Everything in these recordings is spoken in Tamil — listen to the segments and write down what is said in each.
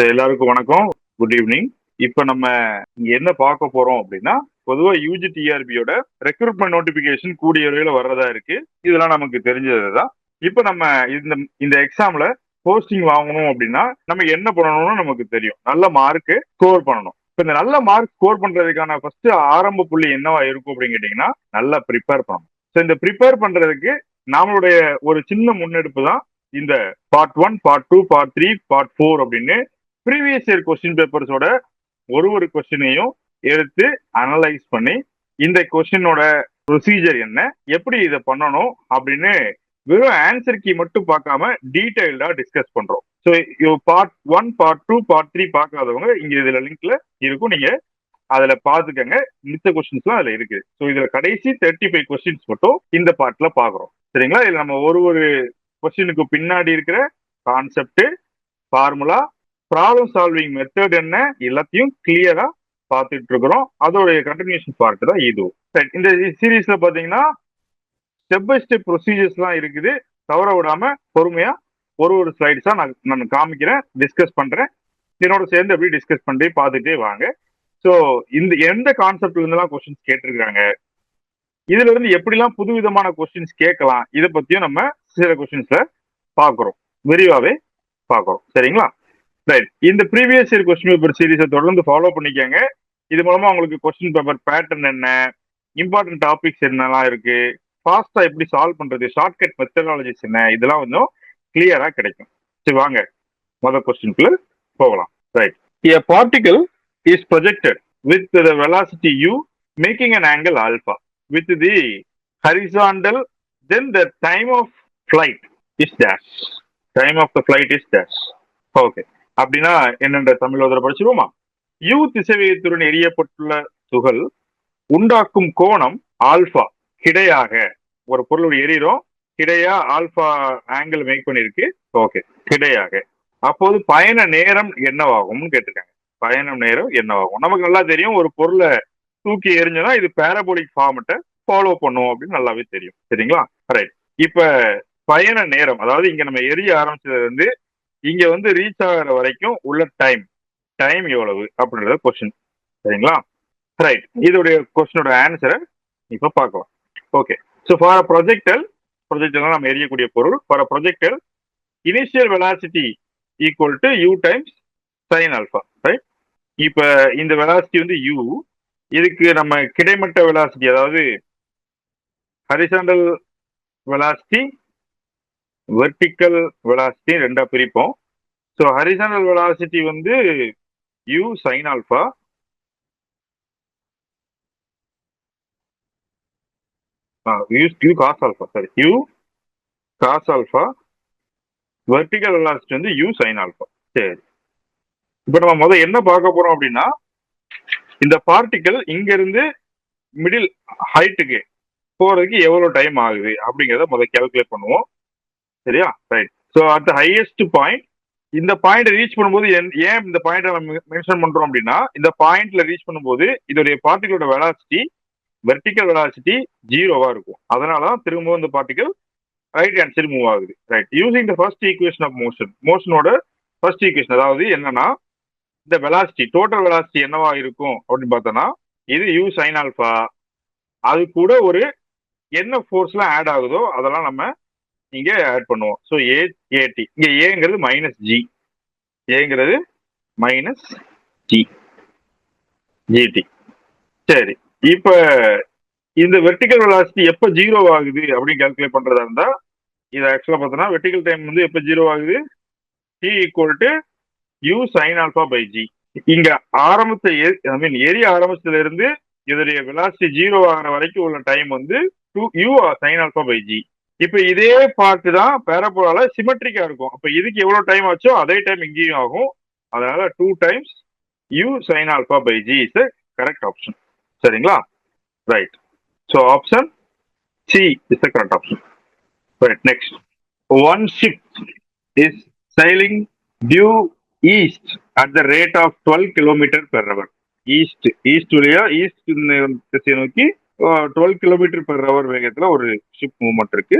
எல்லாருக்கும் வணக்கம். Good evening. இப்ப நம்ம இங்க என்ன பார்க்க போறோம் அப்படின்னா, பொதுவா யூஜிடிஆர்பியோட ரெக்ரூட்மெண்ட் நோட்டிபிகேஷன் கூடிய விரைவில் வர்றதா இருக்கு. இதெல்லாம் நமக்கு தெரிஞ்சதுதான். இப்ப நம்ம இந்த இந்த எக்ஸாம்ல போஸ்டிங் வாங்கணும் அப்படின்னா நம்ம என்ன பண்ணணும்னு நமக்கு தெரியும். நல்ல மார்க் ஸ்கோர் பண்ணணும். இப்ப இந்த நல்ல மார்க் ஸ்கோர் பண்றதுக்கான ஃபர்ஸ்ட் ஆரம்ப புள்ளி என்னவா இருக்கும் அப்படின்னு கேட்டீங்கன்னா, நல்லா ப்ரிப்பேர் பண்ணணும். ஸோ இந்த ப்ரிப்பேர் பண்றதுக்கு நம்மளுடைய ஒரு சின்ன முன்னெடுப்பு தான் இந்த பார்ட் 1, பார்ட் 2, பார்ட் 3, பார்ட் 4 அப்படின்னு ப்ரீவியஸ் இயர் கொஸ்டின் பேப்பர்ஸோட ஒரு கொஸ்டினையும் எடுத்து அனலைஸ் பண்ணி இந்த கொஸ்டினோட ப்ரொசீஜர் என்ன, எப்படி இதை பண்ணணும் அப்படின்னு வெறும் ஆன்சர் கீ மட்டும் பார்க்காம டீடைல்டா டிஸ்கஸ் பண்றோம். ஸோ பார்ட் 1, பார்ட் 2, பார்ட் 3 பார்க்காதவங்க இங்க இதுல லிங்க்ல இருக்கும், நீங்க அதுல பாத்துக்கங்க. மித்த கொஸ்டின்ஸ்லாம் அதுல இருக்கு. ஸோ இதுல கடைசி 35 கொஸ்டின்ஸ் மட்டும் இந்த பார்ட்ல பாக்குறோம். சரிங்களா? இதுல நம்ம ஒரு கொஸ்டினுக்கு பின்னாடி இருக்கிற concept, formula, problem solving method என்ன எல்லாத்தையும் கிளியரா பார்த்துட்டு இருக்கிறோம். அதோடைய கண்டினியூஷன் பார்ட் தான் இது. இந்த சீரீஸ்ல பாத்தீங்கன்னா ஸ்டெப் பை ஸ்டெப் ப்ரொசீஜர்ஸ்லாம் இருக்குது. தவற விடாம பொறுமையா ஒரு ஸ்லைட்ஸா நான் காமிக்கிறேன், டிஸ்கஸ் பண்றேன். என்னோட சேர்ந்து எப்படி டிஸ்கஸ் பண்ணி பார்த்துட்டே வாங்க. ஸோ இந்த எந்த கான்செப்ட்ல இருந்தெல்லாம் கொஸ்டின்ஸ் கேட்டிருக்காங்க, இதுல இருந்து எப்படிலாம் புதுவிதமான கொஸ்டின்ஸ் கேட்கலாம், இதை பத்தியும் நம்ம சில கொஸ்டின்ஸ்ல பாக்குறோம், விரிவாவே பாக்குறோம். சரிங்களா? ரைட். இந்த ப்ரீவியஸ் இயர் கொஸ்டின் பேப்பர் சீரீஸை தொடர்ந்து ஃபாலோ பண்ணிக்கங்க. இது மூலமா உங்களுக்கு கொஸ்டின் பேப்பர் பேட்டர்ன் என்ன, இம்பார்ட்டன்ட் டாபிக்ஸ் என்னெல்லாம் இருக்கு, ஃபாஸ்டா எப்படி சால்வ் பண்றது, ஷார்ட்கட் மெத்தடாலஜிஸ் என்ன, இதெல்லாம் கொஞ்சம் கிளியரா கிடைக்கும். சரி, வாங்க முதல் கொஸ்டின்குள்ள போகலாம். Right. A particle is projected with the velocity u making an angle alpha with the horizontal, then the time of flight is dash. Time of the flight is dash. Okay. அப்படின்னா என்னென்ற தமிழ் வதர படிச்சிருவோமா? யூ திசைவேகத்துடன் எரியப்பட்டுள்ள துகள் உண்டாக்கும் கோணம் ஆல்பா கிடையாக, ஒரு பொருள் எரியிறோம், கிடையா ஆல்பா ஆங்கிள் மேக் பண்ணிருக்கு. ஓகே, கிடையாக. அப்போது பயண நேரம் என்னவாகும்னு கேட்டிருக்காங்க. பயணம் நேரம் என்னவாகும்? நமக்கு நல்லா தெரியும், ஒரு பொருளை தூக்கி எரிஞ்சோம்னா இது பேரபோலிக் ஃபார்மெட்டை ஃபாலோ பண்ணுவோம் அப்படின்னு நல்லாவே தெரியும். சரிங்களா? ரைட். இப்ப பயண நேரம், அதாவது இங்க நம்ம எரிய ஆரம்பிச்சதுல இருந்து இங்க வந்து ரீச் ஆகிற வரைக்கும் உள்ள டைம் எவ்வளவு அப்படின்றத கொஸ்டின். சரிங்களா? ரைட். இதோடைய கொஸ்டினோட ஆன்சரை இப்ப பார்க்கலாம். ஓகே. ஸோ ஃபார் ப்ரொஜெக்டல் நம்ம எரியக்கூடிய பொருள், for projectile initial velocity equal to u times sine alpha. Right. இப்ப இந்த வெலாசிட்டி வந்து u, இதுக்கு நம்ம கிடைமட்ட வெலாசிட்டி, அதாவது ஹரிசாண்டல் வெலாசிட்டி, வெர்டிக்கல் வெலாசிட்டி ரெண்டா பிரிப்போம். ஸோ ஹரிசாண்டல் வெலாசிட்டி வந்து u sin alpha, u cos alpha, sorry u cos alpha. Vertical velocity வந்து u sin ஆல்பா. சரி, இப்ப நம்ம முதல்ல என்ன பார்க்க போறோம் அப்படின்னா, இந்த பார்ட்டிக்கல் இங்க இருந்து மிடில் ஹைட்டுக்கு போறதுக்கு எவ்வளவு டைம் ஆகுது அப்படிங்கிறத முதல்ல கால்குலேட் பண்ணுவோம். சரியா? Right. So at the highest point, இந்த பாயிண்ட் ரீச் பண்ணும்போது ஏன் இந்த பாயிண்ட் நம்ம மென்ஷன் பண்றோம் அப்படின்னா, இந்த பாயிண்ட்ல ரீச் பண்ணும்போது இதோடைய பார்ட்டிகளோட வெலாசிட்டி, வெர்டிக்கல் வெலாசிட்டி 0வா இருக்கும். அதனாலதான் திரும்பவும் இந்த particle right hand side move ஆகுது. Right. Using the first equation of மோஷனோட ஃபர்ஸ்ட் ஈக்குவேஷன், அதாவது என்னன்னா இந்த வெலாசிட்டி, டோட்டல் வெலாசிட்டி என்னவா இருக்கும் அப்படின்னு பார்த்தோம்னா, இது u sin ஆல்பா, அது கூட ஒரு என்ன ஃபோர்ஸ்லாம் ஆட் ஆகுதோ அதெல்லாம் நம்ம இங்க ஆட் பண்ணுவோம். ஸோ ஏடி, இங்க ஏங்கிறது மைனஸ் ஜி, ஏங்கிறது மைனஸ் ஜிடி. சரி, இப்ப இந்த வெர்டிக்கல் வெலாசிட்டி எப்ப 0 ஆகுது அப்படின்னு கால்குலேட் பண்றதா இருந்தா, இது ஆக்சுவலா பார்த்தோம்னா வெர்டிக்கல் டைம் வந்து எப்ப 0 ஆகுது, t equal to u sin alpha by g. இங்க ஏரியா ஆரம்பத்துல இருந்து இதோடைய வெலாசிட்டி 0 ஆகிற வரைக்கும் உள்ள டைம் வந்து u sin alpha by g. இப்ப இதே பார்ட் தான் பேரபோலால சிமெட்ரிக்கா இருக்கும். அப்ப இதுக்கு எவ்வளவு டைம் ஆச்சோ அதே டைம் இங்கேயும் ஆகும். அதனால 2 times u sin alpha by G is correct option. சரிங்களா? Right. So option C is the correct option. Right. Next, one ship is sailing due east at the rate of 12 kilometer per hour. East வழியா ஈஸ்ட் திசையை நோக்கி 12 kilometer per hour வேகத்துல ஒரு ஷிப் மூவ்மெண்ட் இருக்கு.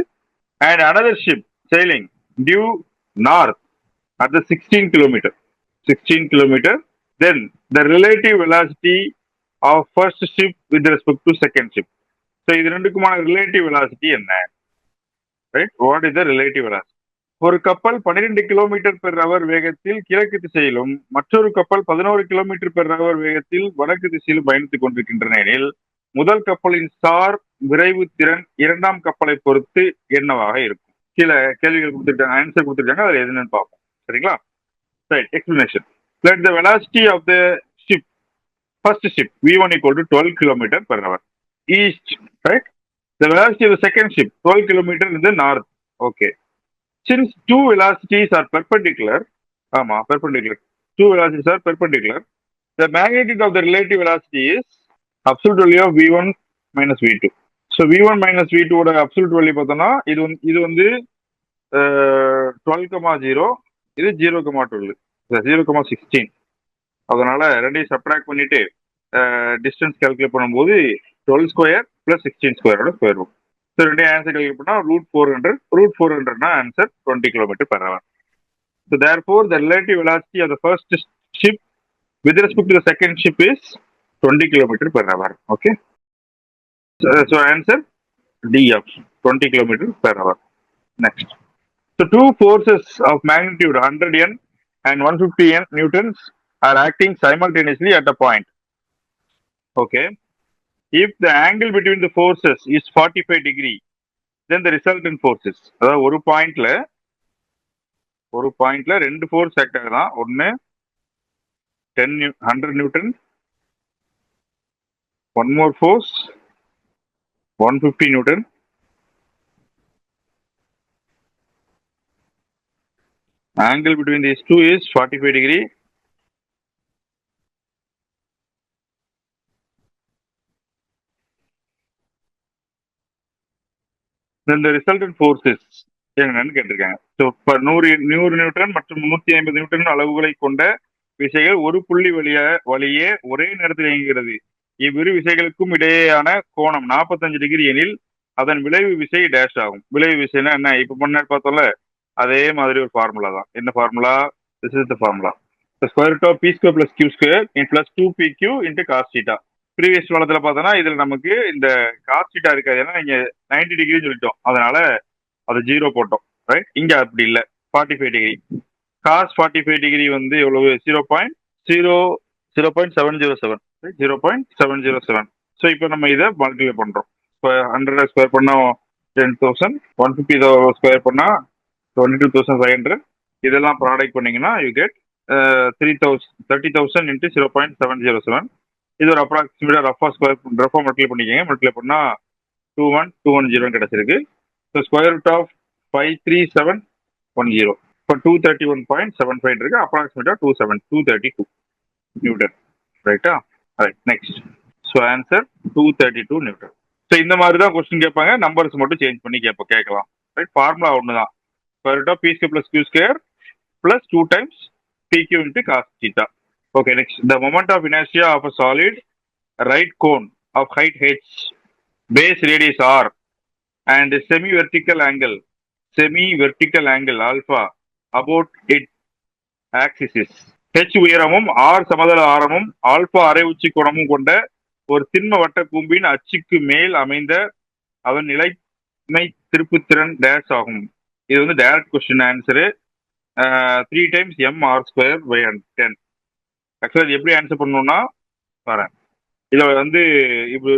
And another ship sailing due north at the 16 kilometer. 16 kilometer. Then the relative velocity of first ship with respect to second ship. So இது ரெண்டுக்குமான ரிலேட்டிவ் வெலாசிட்டி என்ன? Right, what is the relative velocity? ஒரு கப்பல் 12 கிலோமீட்டர் பெர் அவர் வேகத்தில் கிழக்கு திசையிலும் மற்றொரு கப்பல் 11 கிலோமீட்டர் பெர் அவர் வேகத்தில் வடக்கு திசையிலும் பயணித்துக் கொண்டிருக்கின்றன எனில் முதல் கப்பலின் சார் விரைவு திறன் இரண்டாம் கப்பலை பொறுத்து என்னவாக இருக்கும்? சில கேள்விகள் கொடுத்திருக்காங்க, ஆன்சர் கொடுத்திருக்காங்க, அதுல எதுன்னு பார்ப்போம். சரிங்களா? Right, explanation. Let the velocity of the ship, first ship, V1 equal to 12 kilometer per hour east, right? The velocity of the second ship, 12 kilometer in the north. Okay. Since two velocities are perpendicular, perpendicular. Two velocities are perpendicular. The magnitude of the relative velocity is absolute value of V1 minus V2. So V1 minus V2 ஓட absolute value பார்த்தோம்னா இது வந்து 12,0, இது 0,12, 0,16. அதனால ரெண்டையும் சப்ட்ராக்ட் பண்ணிட்டு டிஸ்டன்ஸ் கால்குலேட் பண்ணும்போது 12 ஸ்கொயர் பிளஸ் 16 ஸ்கொயரோட ஸ்கொயர் ரூட். ஸோ ரெண்டையும் ஆன்சர் கால்குலேட் பண்ணா √400 answer 20 kilometre per hour. So therefore the relative velocity of the first ship with respect to the second ship is 20 kilometer per hour. Okay. So answer D option, 20 kilometer per hour. Next. So two forces of magnitude 100 N and 150 N newtons are acting simultaneously at a point. Okay. If the angle between the forces is 45 degree, then the resultant forces, அதாவது ஒரு பாயிண்ட்ல ரெண்டு ஃபோர்ஸ் ஆக்ட் ஆகுதான். ஒன்னு 100 Newton, one more force 150 Newton. Angle between these two is 45 degree. Then the resultant forces என்னன்னு கேட்டிருக்காங்க. ஸோ இப்போ 100 நியூட்டன் மற்றும் 350 நியூட்டன் அளவுகளை கொண்ட விசைகள் ஒரு புள்ளி வழியே ஒரே நேரத்தில் இயங்குகிறது. இவ்விரு விசைகளுக்கும் இடையேயான கோணம் 45 டிகிரி எனில் அதன் விளைவு விசை டேஷ் ஆகும். விளைவு விசைனா என்ன? இப்ப முன்னாடி பார்த்தோம்ல அதே மாதிரி ஒரு ஃபார்முலா தான். என்ன formula? This is the formula. Square root of p square plus q square in plus 2pq into cos theta. Previous காலத்துல பார்த்தோம்னா இதுல நமக்கு இந்த காஸ் தீட்டா இருக்காது, ஏன்னா இங்க 90 டிகிரி சொல்லிட்டோம், அதனால அது 0 போட்டோம். ரைட், இங்க அப்படி இல்லை, 45 டிகிரி. காஸ் 45 டிகிரி வந்து எவ்வளவு? 0.707. 0.707. ஸோ இப்போ நம்ம இதை மல்டிப்ளை பண்றோம். 100 ஸ்கொயர் பண்ணா 10,000, 150 ஸ்கொயர் பண்ணா 22,500. இதெல்லாம் ப்ராடக்ட் பண்ணீங்கன்னா யூ கெட் 30,000 இன்ட்டு 0.707. இது ஒரு அப்ராக்சிமேட்டா ரஃபா மல்டிப்ளை பண்ணிக்கோங்க. மல்டிப்ளை பண்ணா 21210 கிடைச்சிருக்கு. So square root of 53710. இப்போ 231.75 இருக்கு. அப்ராக்சிமேட்டா 232 நியூட்டன். ரைட்டா? Right, next. So answer 232 newton. So இந்த மாதிரி தான் கொஸ்டின் கேட்பாங்க, நம்பர்ஸ் மட்டும் சேஞ்ச் பண்ணி கேட்கலாம். ரைட், ஃபார்முலா ஒன்று தான். Square root of p square plus q square plus 2 times pq into cos theta. Okay, next. The moment of inertia of a solid right cone of height h, base radius r, and semi-vertical angle alpha about its axis is h உயரமும் r சமதள ஆரமும் ஆல்பா அரை உச்சி கோணமும் கொண்ட ஒரு திண்ம வட்ட கூம்பின் அச்சுக்கு மேல் அமைந்த அதன் நிலைமை திருப்புத்திறன் டேஷ் ஆகும். இது வந்து direct question answer. 3 times mr²/10. ஆக்சுவலா எப்படி ஆன்சர் பண்ணணும்னா வரேன். இதுல வந்து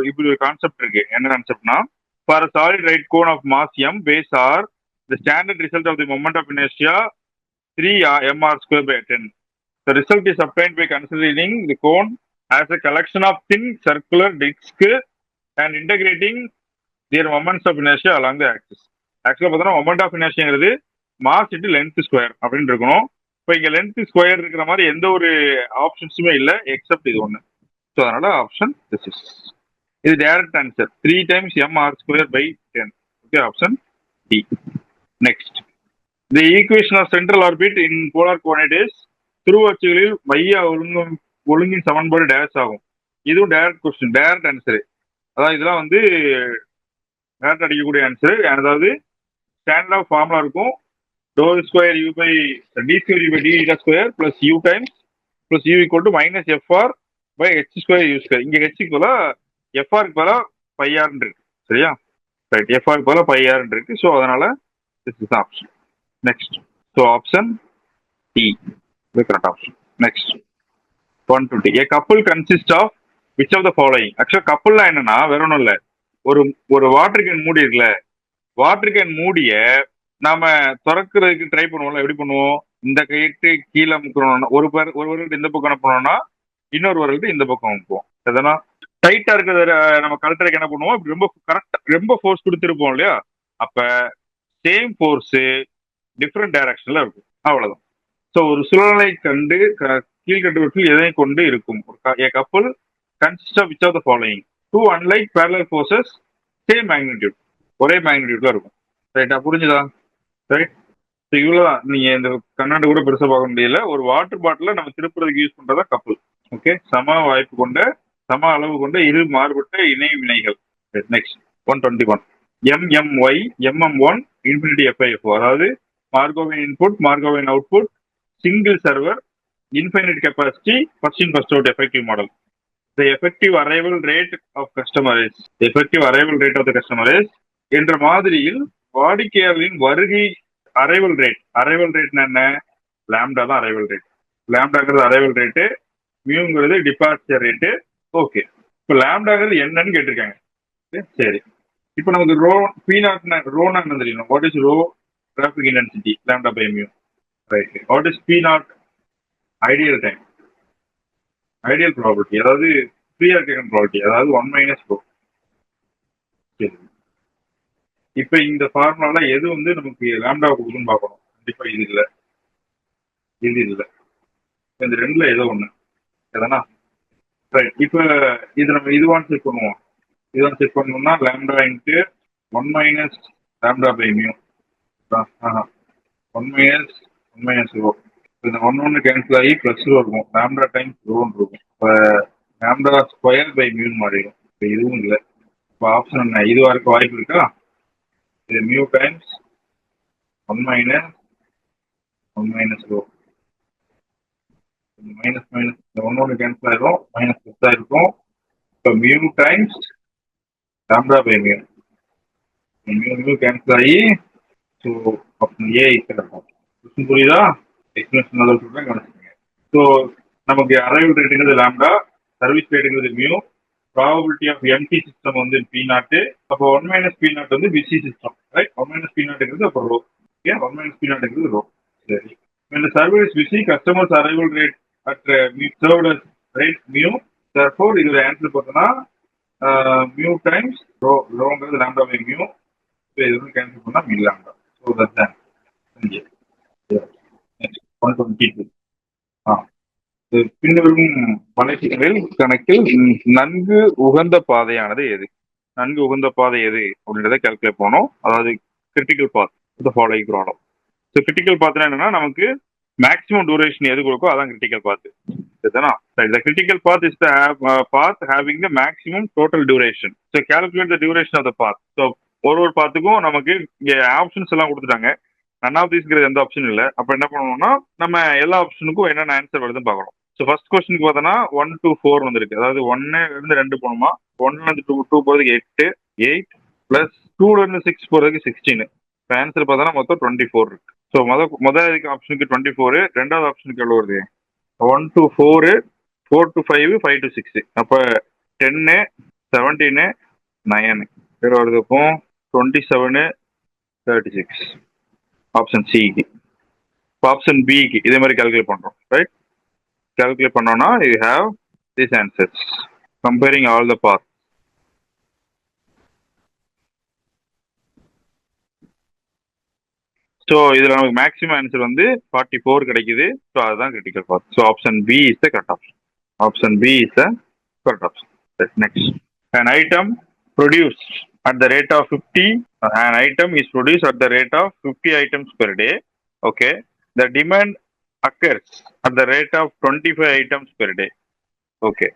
இப்படி ஒரு கான்செப்ட் இருக்கு. என்ன கான்செப்ட்னா, for solid right cone of mass m base r, the standard result of the moment of inertia 3 mr²/10. The result is obtained by considering the cone as a collection of thin circular discs and integrating their moments of inertia along the axis. ஆக்சுவலா பார்த்தோம்னா மொமெண்ட் ஆஃப் இனர்ஷியாங்கிறது மாஸ் இன்டு லென்த் ஸ்கொயர் அப்படின்னு இருக்கணும். இப்போ இங்க லென்த் ஸ்கொயர் இருக்கிற மாதிரி எந்த ஒரு ஆப்ஷன்ஸுமே இல்லை எக்ஸப்ட் இது ஒன்று. ஸோ அதனால ஆப்ஷன் திஸ் இஸ். இது direct answer. 3 times mr²/10. Okay, option d. Next. The equation of central orbit in polar coordinates, துருவ அச்சுகளில் மைய ஒழுங்கின் சமன்பாடு டேஷ் ஆகும். இதுவும் டைரக்ட் கொஸ்டின், டைரக்ட் ஆன்சரு. அதாவது இதெல்லாம் வந்து டேரக்ட் அடிக்கக்கூடிய ஆன்சரு. அதாவது ஸ்டாண்டர்ட் ஆஃப் ஃபார்முலா இருக்கும். டோ square u by d square u by d square plus u times plus u equal to minus fr by h square u square. இங்க h க்கு பதிலா fr க்கு பதிலா pi r இருக்கு. சரியா? ரைட். fr க்கு பதிலா pi r இருக்கு. ஸோ அதனால this is the option. Next. So option D the correct option. Next. 120. A couple consists of which of the following? Actually coupleனா என்னன்னா வேற ஒன்றும் இல்லை. ஒரு ஒரு வாட்டர் கேன் மூடி இருக்குல்ல, வாட்டர் கேன் மூடிய நாம திறக்கிறதுக்கு ட்ரை பண்ணுவோம்ல, எப்படி பண்ணுவோம்? இந்த கைட்டு கீழே அமுக்கணும்னா ஒரு வரல்ட்டு இந்த பக்கம் அனுப்பணும்னா இன்னொரு வரல்ட்டு இந்த பக்கம் அனுப்புவோம். எதனா டைட்டா இருக்கிறத நம்ம கலெக்டருக்கு என்ன பண்ணுவோம்? இப்படி ரொம்ப கரெக்டா ரொம்ப ஃபோர்ஸ் கொடுத்துருப்போம் இல்லையா? அப்ப சேம் ஃபோர்ஸ் டிஃப்ரெண்ட் டைரக்ஷன்ல இருக்கும். அவ்வளவுதான். ஸோ ஒரு சுழலை கண்டு கீழ்கட்டுவற்றில் எதை கொண்டு இருக்கும்? A couple consists of which of the following? Two unlike parallel forces same magnitude. ஒரே மேக்னிடியூட்ல இருக்கும். ரைட்டா? புரிஞ்சுதா? ரைட். இவ்வளவுதான். நீங்க இந்த கண்ணாடி கூட பெருசா பார்க்க முடியல. ஒரு வாட்டர் பாட்டில நம்ம திருப்புறதுக்கு யூஸ் பண்றதா கப்பல். ஓகே. சம வாய்ப்பு கொண்ட சம அளவு கொண்ட இரு மாறுபட்ட இணை வினைகள். Next 121. MMY MM1 infinity FIFO. அதாவது மார்கோவின் இன்புட் மார்கோவின் output single server infinite capacity first in first out effective model. The effective arrival rate of customer is என்ற மாதிரியில் வாடிக்கையாளரின் வருகை அரைவல் ரேட் என்ன? லாம்டா தான் அரைவல் ரேட். லாம்டாங்கிறது அரைவல் ரேட்டு, மியூங்கிறது டிபார்ச்சர் ரேட்டு. ஓகே. இப்போ லாம்டாங்கிறது என்னன்னு கேட்டிருக்காங்க. சரி. இப்போ நமக்கு ரோனா என்ன தெரியணும்? What is rho? Traffic intensity lambda by mu. Right. What is p naught? Ideal time, ideal property, அதாவது ஃப்ரீயா கேட்கணும் ப்ராபர்ட்டி, அதாவது 1 மைனஸ் ரோ. சரி. இப்ப இந்த ஃபார்முலால எது வந்து நமக்கு லாம்டா கொடுக்குன்னு பார்க்கணும். கண்டிப்பா இது இல்லை, இது இல்லை. இந்த ரெண்டுல ஏதோ ஒண்ணு எதனா. ரைட். இப்ப இது நம்ம இதுவான் செக் பண்ணுவோம். இதுவான் செக் பண்ணணும்னா lambda into 1 minus lambda by mu. 1 minus rho. இந்த 1 கேன்சல் ஆகி பிளஸ் ரோ இருக்கும். லாம்டா டைம்ஸ் ரோன்னு இருக்கும். இப்போ லாம்டா ஸ்கொயர் பை மியூன்னு மாறிடும். இப்போ இதுவும் இல்லை. இப்போ ஆப்ஷன் என்ன? இதுவா இருக்க வாய்ப்பு இருக்கா? இது mu times 1 minus rho. Minus minus இந்த 1 கேன்சல் ஆயிடும். மைனஸ் பிளஸ் ஆயிருக்கும். இப்போ mu times lambda by mu. Mu cancel ஆகி ஸோ ஆப்ஷன் ஏ இருக்கும். புரியுதா? எக்ஸ்பிளேஷன் அதை சொல்றேன், கவனிச்சுக்கோங்க. ஸோ நமக்கு அரைவல் ரேட்டுங்கிறது லாம்டா, சர்வீஸ் ரேட்டுங்கிறது mu, probability of empty system வந்து பி நாட்டு. அப்போ 1 மைனஸ் பி நாட் வந்து busy system. Right. 1 minus P நாட்டுங்கிறது அப்போ rho. Okay. 1 minus P நாட்டுங்கிறது rho. சரி. இந்த service busy customers arrival rate at served rate mu. Therefore இதோட ஆன்சர் பார்த்தோன்னா மியூ டைம்ஸ் ரோ. ரோங்கிறது லாம்டா பை மியூ. ஸோ இது வந்து கேன்சல் பண்ணால் மியூ லாம்டா. So that's 122. பின்வரும் வளர்ச்சிகளில் கணக்கில் நன்கு உகந்த பாதையானது எது? நன்கு உகந்த பாதை எது அப்படின்றத கால்குலேட் பண்ணணும். அதாவது critical path following problem. So critical பாத்னா என்னன்னா நமக்கு மேக்ஸிமம் டூரேஷன் எது கொடுக்கோ அதான் கிரிட்டிக்கல் பாத். சரிதானா? The critical path is the path having the maximum total duration. So calculate the duration of the path. So ஒரு பாத்துக்கும் நமக்கு இங்க ஆப்ஷன்ஸ் எல்லாம் கொடுத்துட்டாங்க. நன் ஆஃப் தீஸ்ங்கிறது எந்த ஆப்ஷன் இல்லை. அப்ப என்ன பண்ணணும்னா நம்ம எல்லா ஆப்ஷனுக்கும் என்னென்ன ஆன்சர் வருதுன்னு பார்க்கணும். ஸோ ஃபர்ஸ்ட் கொஸ்டினுக்கு பார்த்தோன்னா 1 to 4 வந்திருக்கு. அதாவது 1 இருந்து 2 போகணுமா, 1 இருந்து 2 போகிறதுக்கு 8 பிளஸ் 2 இருந்து 6 போகிறதுக்கு 16. இப்போ ஆன்சர் பார்த்தோன்னா மொத்தம் 24 இருக்கு. ஸோ முதல் ஆப்ஷனுக்கு 24, ரெண்டாவது ஆப்ஷனுக்கு எவ்வளோ வருது? 1 to 4, 4 to 5, 5 to 6. அப்போ 10, 17, 9 பேர் வருது. அப்போ 27, 36. ஆப்ஷன் சிக்கு. ஆப்ஷன் பிக்கு இதே மாதிரி கால்குலேட் பண்றோம். ரைட். கால்குலேட் பண்ணோம்னா you have this answers comparing all the path. So இதுல நமக்கு மேக்ஸிமம் ஆன்சர் வந்து 44 கிடைக்குது. ஸோ அதுதான் critical path. So option b is the correct option. Option b is the correct option. Next. An item produced at the rate of 50. An item is produced at the rate of 50 items per day. Okay. The demand occurs at the rate of 25 items per day. Okay.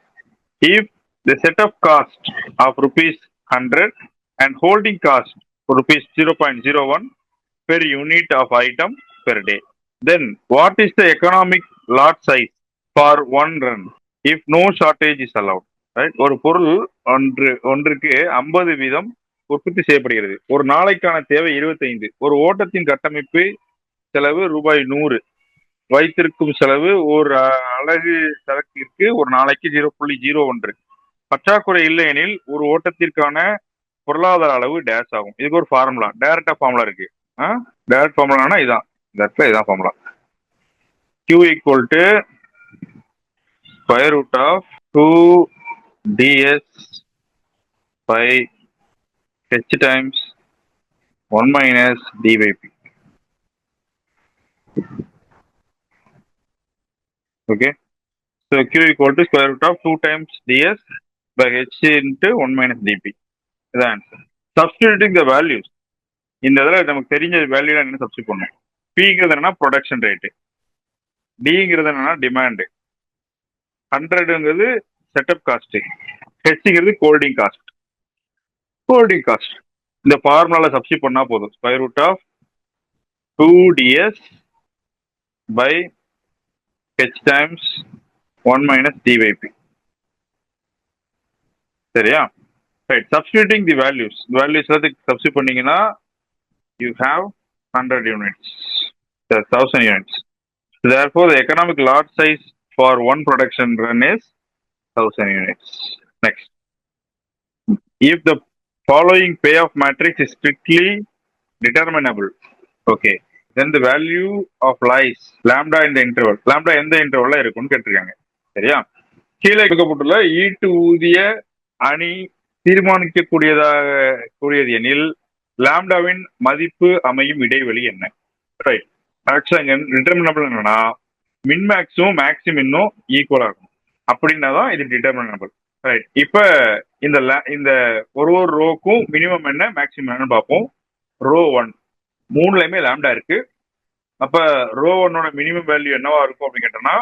If the setup cost of rupees 100 and holding cost for rupees 0.01 per unit of item per day, then what is the economic lot size for one run if no shortage is allowed. Right, ஒரு பொருள் ஒன்றுக்கு 50 வீதம் உற்பத்தி செய்யப்படுகிறது. ஒரு நாளைக்கான தேவை 25. ஒரு ஓட்டத்தின் கட்டமைப்பு செலவு ரூபாய் 100. வைத்திருக்கும் செலவு ஒரு அலகு சரக்கிற்கு ஒரு நாளைக்கு 0.01. பற்றாக்குறை இல்லை எனில் ஒரு ஓட்டத்திற்கான பொருளாதார அளவு டேஷ் ஆகும். இதுக்கு ஒரு ஃபார்முலா, டைரக்டா ஃபார்முலா இருக்கு. டைரக்ட் ஃபார்முலானா இதான், இந்த இடத்துல இதான் formula. Q equal to square root of 2ds by h times 1 minus d by p. Okay, so Q equal to square root of 2 times ds by h into 1 minus dp. இதான் ஆன்சர். Substituting the values, இந்த இதில் நமக்கு தெரிஞ்ச வேல்யூ என்ன சப்ஸ்டிட் பண்ணணும். Pங்கிறது என்னன்னா ப்ரொடக்ஷன் ரேட்டு, Dங்கிறது என்னன்னா டிமாண்டு, 100ங்கிறது செட்டப் காஸ்ட், ஹெச்ங்கிறது கோல்டிங் காஸ்ட். இந்த ஃபார்முலால சப்ஸ்டிட் பண்ணா போதும். Square root of 2ds by h times 1 minus d by p. சரியா? Right, substituting the values, values substitute பண்ணீங்கன்னா you have 100 units, 1000 units. Therefore, the economic lot size for one production run is 1000 units. Next, if the following payoff matrix is strictly determinable, okay, then the value of lies lambda in the interval, lambda எந்த இன்டர்வல்ல இருக்கும்னு கேட்டிருக்காங்க. சரியா? கீழே கொடுக்கப்பட்டுள்ள ஈட்டு ஊதிய அணி தீர்மானிக்கக்கூடியது எனில் லாம்டாவின் மதிப்பு அமையும் இடைவெளி என்ன? ரைட், ஆக்சுவலா டிட்டர்மினபிள் என்னன்னா மின்மேக்ஸும் மேக்ஸிமின்னும் ஈக்குவலா இருக்கும். அப்படின்னா தான் இது டிட்டர்மினபிள். ரைட், இப்ப இந்த ஒரு ரோக்கும் மினிமம் என்ன மேக்ஸிமம் என்னன்னு பார்ப்போம். ரோ 1 மூணுலயுமே லாம்டா இருக்கு. அப்ப ரோ 1ஓட மினிமம் வேல்யூ என்னவா இருக்கும் அப்படின்னு கேட்டோம்னா,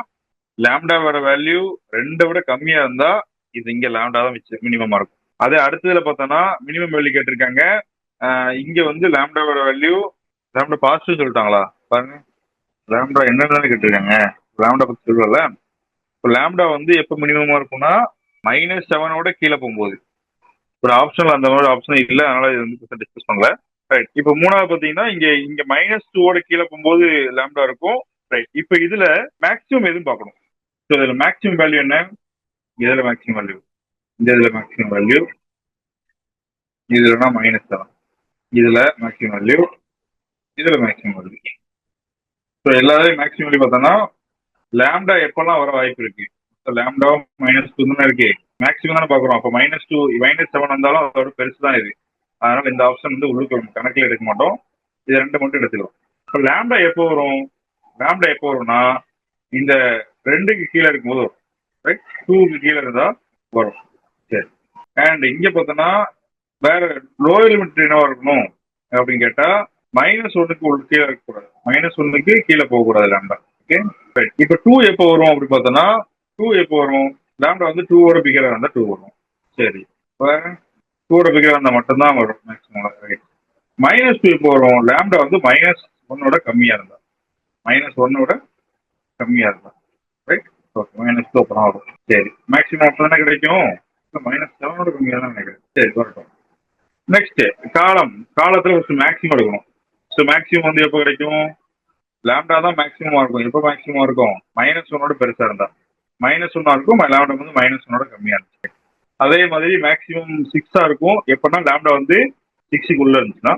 லாம்டாவோட வேல்யூ 2 விட கம்மியா இருந்தா இது இங்க லாம்டா தான் மினிமமா இருக்கும். அதே அடுத்ததுல பார்த்தோம்னா மினிமம் வேல்யூ கேட்டிருக்காங்க. இங்க வந்து லாம்டாவோட வேல்யூ, லாம்டா பாசிட்டிவ் சொல்லிட்டாங்களா பாருங்க, லாம்டா என்னன்னு கேட்டிருக்காங்க, லாம்டா பத்தி சொல்லல. இப்போ லாம்டா வந்து எப்போ மினிமமா இருக்கும்னா -7ஓட கீழே போகும்போது. ஒரு ஆப்ஷன்ல அந்த மாதிரி ஆப்ஷன் இல்லை, அதனால இது வந்து டிஸ்கஸ் பண்ணல. ரைட், இப்போ மூணாவது பார்த்தீங்கன்னா இங்க -2ஓட கீழே போகும்போது லாம்டா இருக்கும். ரைட், இப்போ இதுல மேக்ஸிமம் எதுவும் பார்க்கணும். ஸோ இதுல மேக்ஸிமம் வேல்யூ என்ன? இதுல மேக்ஸிமம் வேல்யூ, இதுல மேக்ஸிமம் வேல்யூ, இதுலனா -7, இதுல மேக்ஸிமம் வேல்யூ, இதுல மேக்ஸிமம் வேல்யூ. ஸோ எல்லாரையும் மேக்ஸிமம் வேல்யூ பார்த்தோம்னா லாம்டா எப்பெல்லாம் வர வாய்ப்பு இருக்கு? லாம்டா -2 தானே இருக்கு, மேக்ஸிமம் தானே பாக்குறோம். அப்போ -7 வந்தாலும் அதோட பெருசு தான் இது. அதனால இந்த ஆப்ஷன் வந்து உள்ளுக்கு கணக்கில் எடுக்க மாட்டோம், இது 2 மட்டும் எடுத்துக்கலாம். இப்போ லாம்டா எப்போ வரும்? லாம்டா எப்போ வரும்னா இந்த 2க்கு கீழே இருக்கும்போது வரும். ரைட், 2க்கு கீழே இருந்தா வரும். சரி, அண்ட் இங்க பார்த்தோம்னா வேற லோயர் லிமிட் என்னவா இருக்கணும் அப்படின்னு கேட்டா -1க்கு கீழே இருக்கக்கூடாது, -1க்கு கீழே போகக்கூடாது லாம்டா. Okay, right. இப்போ 2 எப்போ வரும் அப்படின்னு பார்த்தோம்னா 2 எப்போ வரும்? லாம்டா வந்து 2ஓட பிகரா இருந்தா 2 வரும். சரி, இப்போ 2ஓட பிகரா இருந்தா மட்டும்தான் வரும் மேக்ஸிமம். ரைட், -2 எப்போ வரும்? லாம்டா வந்து -1ஓட கம்மியா இருந்தா, -1ஓட கம்மியா இருந்தா. ரைட், ஓகே, -2 அப்புறம் வரும். சரி, மேக்ஸிமம் அப்போ தானே கிடைக்கும், -7ஓட கம்மியா தான் கிடைக்கும். சரி, வரட்டும். நெக்ஸ்ட் காலத்துல ஒரு மேக்ஸிமம் எடுக்கணும். ஸோ மேக்ஸிமம் வந்து எப்போ கிடைக்கும்? லாம்டா தான் மேக்ஸிமமா இருக்கும். எப்போ மேக்ஸிமமா இருக்கும்? -1ஓட பெருசா இருந்தா. -1 இருக்கும், லாம்டா வந்து -1ஓட கம்மியா இருந்துச்சு. அதே மாதிரி மேக்ஸிமம் 6ஆ இருக்கும் எப்பன்னா லாம்டா வந்து 6க்கு உள்ள இருந்துச்சுன்னா.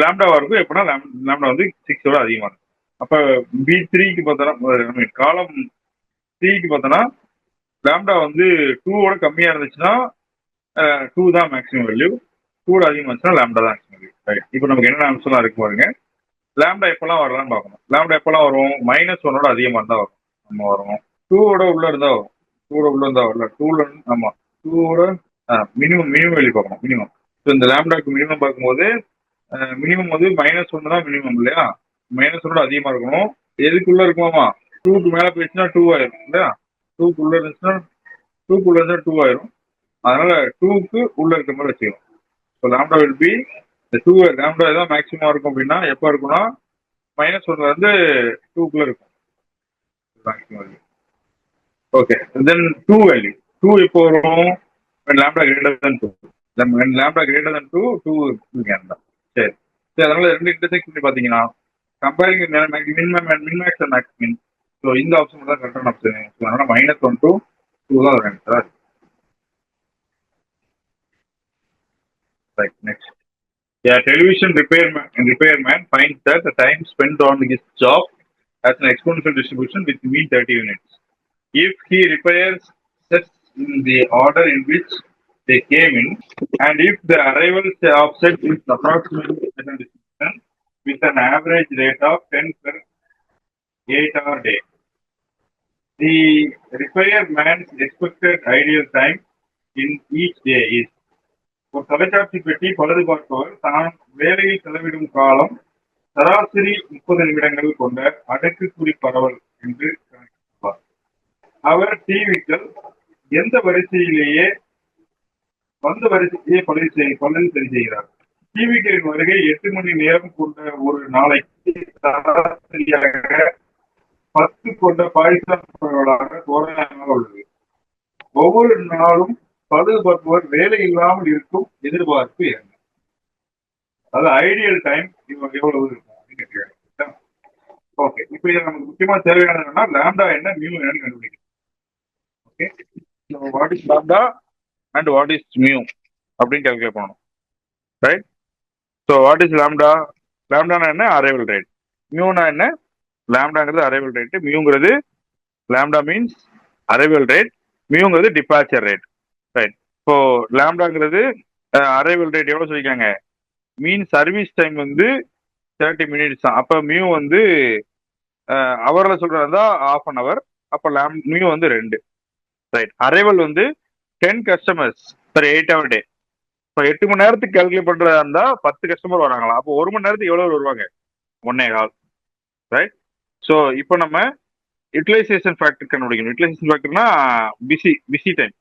லாம்டாவா இருக்கும் எப்பன்னா லாம்டா வந்து 6ஓட அதிகமா இருக்கும். அப்ப B3க்கு பார்த்தோன்னா, காலம் 3க்கு பார்த்தோன்னா லாம்டா வந்து 2ஓட கம்மியா இருந்துச்சுன்னா 2 தான் மேக்ஸிமம் வேல்யூ, 2ஓட அதிகமா இருந்துச்சுன்னா லாம்டா தான் மேக்ஸிமம் வேல்யூ. ரைட், இப்போ நமக்கு என்ன ஆன்சர்லாம் இருக்கு பாருங்க. லாம்டா எப்பெல்லாம் வரலாம்னு பார்க்கணும். லாம்டா எப்பெல்லாம் வரும்? -1ஓட அதிகமா இருந்தா வரும், நம்ம வரும். 2ஓட உள்ள இருந்தா வரும், 2ஓட உள்ள இருந்தா வரல. 2ல ஆமா 2ஓட மினிமம் வேல்யூ பார்க்கணும். மினிமம், ஸோ இந்த லாம்டாக்கு மினிமம் பார்க்கும்போது மினிமம் வந்து -1 தான் மினிமம் இல்லையா? -1ஓட அதிகமா இருக்கணும். எதுக்குள்ள இருக்குமாமா? 2க்கு மேல போயிடுச்சுன்னா 2 ஆயிரும் இல்லையா? 2க்கு உள்ள இருந்துச்சுன்னா 2 ஆயிரும். அதனால 2க்கு உள்ள இருக்கிற மாதிரி வச்சுக்கணும். ஸோ லாம்டா வில் பி இந்த 2 லாம்டா தான் மேக்ஸிமம் இருக்கும். அப்படின்னா எப்போ இருக்கும்னா -1ல இருந்து 2க்குள்ள இருக்கும் மேக்ஸிமம் வேல்யூ. ஓகே, தென் 2 வேல்யூ. 2 எப்போ வரும்? when lambda greater than 2. then when lambda greater than 2, 2 lambda. சரி. சரி, அதனால ரெண்டு இன்டர்செக்ட் பண்ணி பாத்தீங்கன்னா comparing மின்மேக்ஸ் and max min. So இந்த ஆப்ஷன் தான் கரெக்டான ஆப்ஷன். ஸோ அதனால -1 to 2 தான் வரும் sir. Right, next. A television repairman finds that the time spent on his job has an exponential distribution with mean 30 units. If he repairs sets in the order in which they came in, and if the arrival of set is approximately certain distribution with an average rate of 10 per 8-hour day, the repairman's expected ideal time in each day is. ஒரு தொலைக்காட்சி பெட்டி பழுது பார்ப்பவர் தான் வேலையில் செலவிடும் காலம் சராசரி 30 நிமிடங்கள் கொண்ட அடுக்குக்குறி பரவல் என்று கணக்கிட்டுள்ளார். அவர் டிவிக்கள் எந்த வரிசையிலேயே பழுது சரி செய்கிறார். டிவிக்களின் வருகை 8 மணி நேரம் கொண்ட ஒரு நாளைக்கு சராசரியாக 10 கொண்ட பாய்சான் பரவலாக தோராயமாக உள்ளது. ஒவ்வொரு நாளும் பழுது பார்ப்பவர் வேலை இல்லாமல் இருக்கும் எதிர்பார்ப்பு என்ன? அதாவது ஐடியல் டைம் எவ்வளவு இருக்கும் அப்படின்னு கேட்கிறாங்க. ஓகே, இப்போ இது நமக்கு முக்கியமா தேவையானதுன்னா லாம்டா என்ன, மியூ என்னன்னு கண்டுபிடிக்கணும். Okay, what is lambda and what is mu அப்படின்னு கால்குலேட் பண்ணணும். Right. So what is lambda? லாம்டானா என்ன? Arrival rate. மியூனா என்ன? லாம்டாங்கிறது அரைவல் ரேட், மியூங்கிறது லாம்டா மீன்ஸ் அரைவல் ரேட், மியூங்கிறது டிபார்ச்சர் ரேட். ரைட். இப்போ லாம்டாங்கிறது அரைவல் ரேட் எவ்வளவு சொல்லிருக்காங்க? மீன் சர்வீஸ் டைம் வந்து 30 மினிட்ஸ் தான். அப்ப மியூ வந்து அவர்ல சொல்றதா ½ an hour. அப்ப மியூ வந்து 2. ரைட். அரைவல் வந்து 10 customers per 8-hour day. இப்போ 8 மணி நேரத்துக்கு கால்குலேட் பண்றதா இருந்தா 10 கஸ்டமர் வராங்களா? அப்போ 1 மணி நேரத்துக்கு எவ்வளவு வருவாங்க? 1.25. ரைட். ஸோ இப்போ நம்ம யூட்டிலைசேஷன் ஃபேக்டர் கண்டுபிடிக்கணும். யூட்டிலைசேஷன் ஃபேக்டர்னா பிசி டைம்,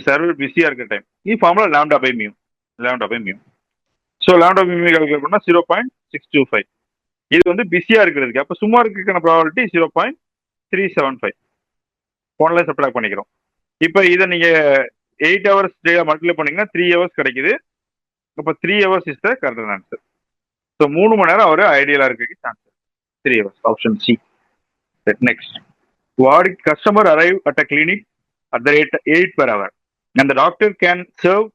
சர்வர் பிஸியா இருக்க time. Formula lambda by mu. So lambda by mu calculate பண்ணா 0.625. இது வந்து பிஸியா இருக்கிறதுக்கு. அப்ப சும்மா இருக்கிறதுக்கான ப்ராபபிலிட்டி 0.375. போன்ல சப்ட்ராக்ட் பண்ணிக்கிறோம். இப்போ இதை நீங்க 8 hours டேல மல்டிப்ளை பண்ணீங்கன்னா 3 hours கிடைக்குது. அப்ப 3 hours is the correct answer. So 3 மணி நேரம் அவர் ஐடியலா இருக்கிறதுக்கு chance 3 hours. Option C. Next. What customer arrive at a clinic at the rate 8 per hour and the doctor can serve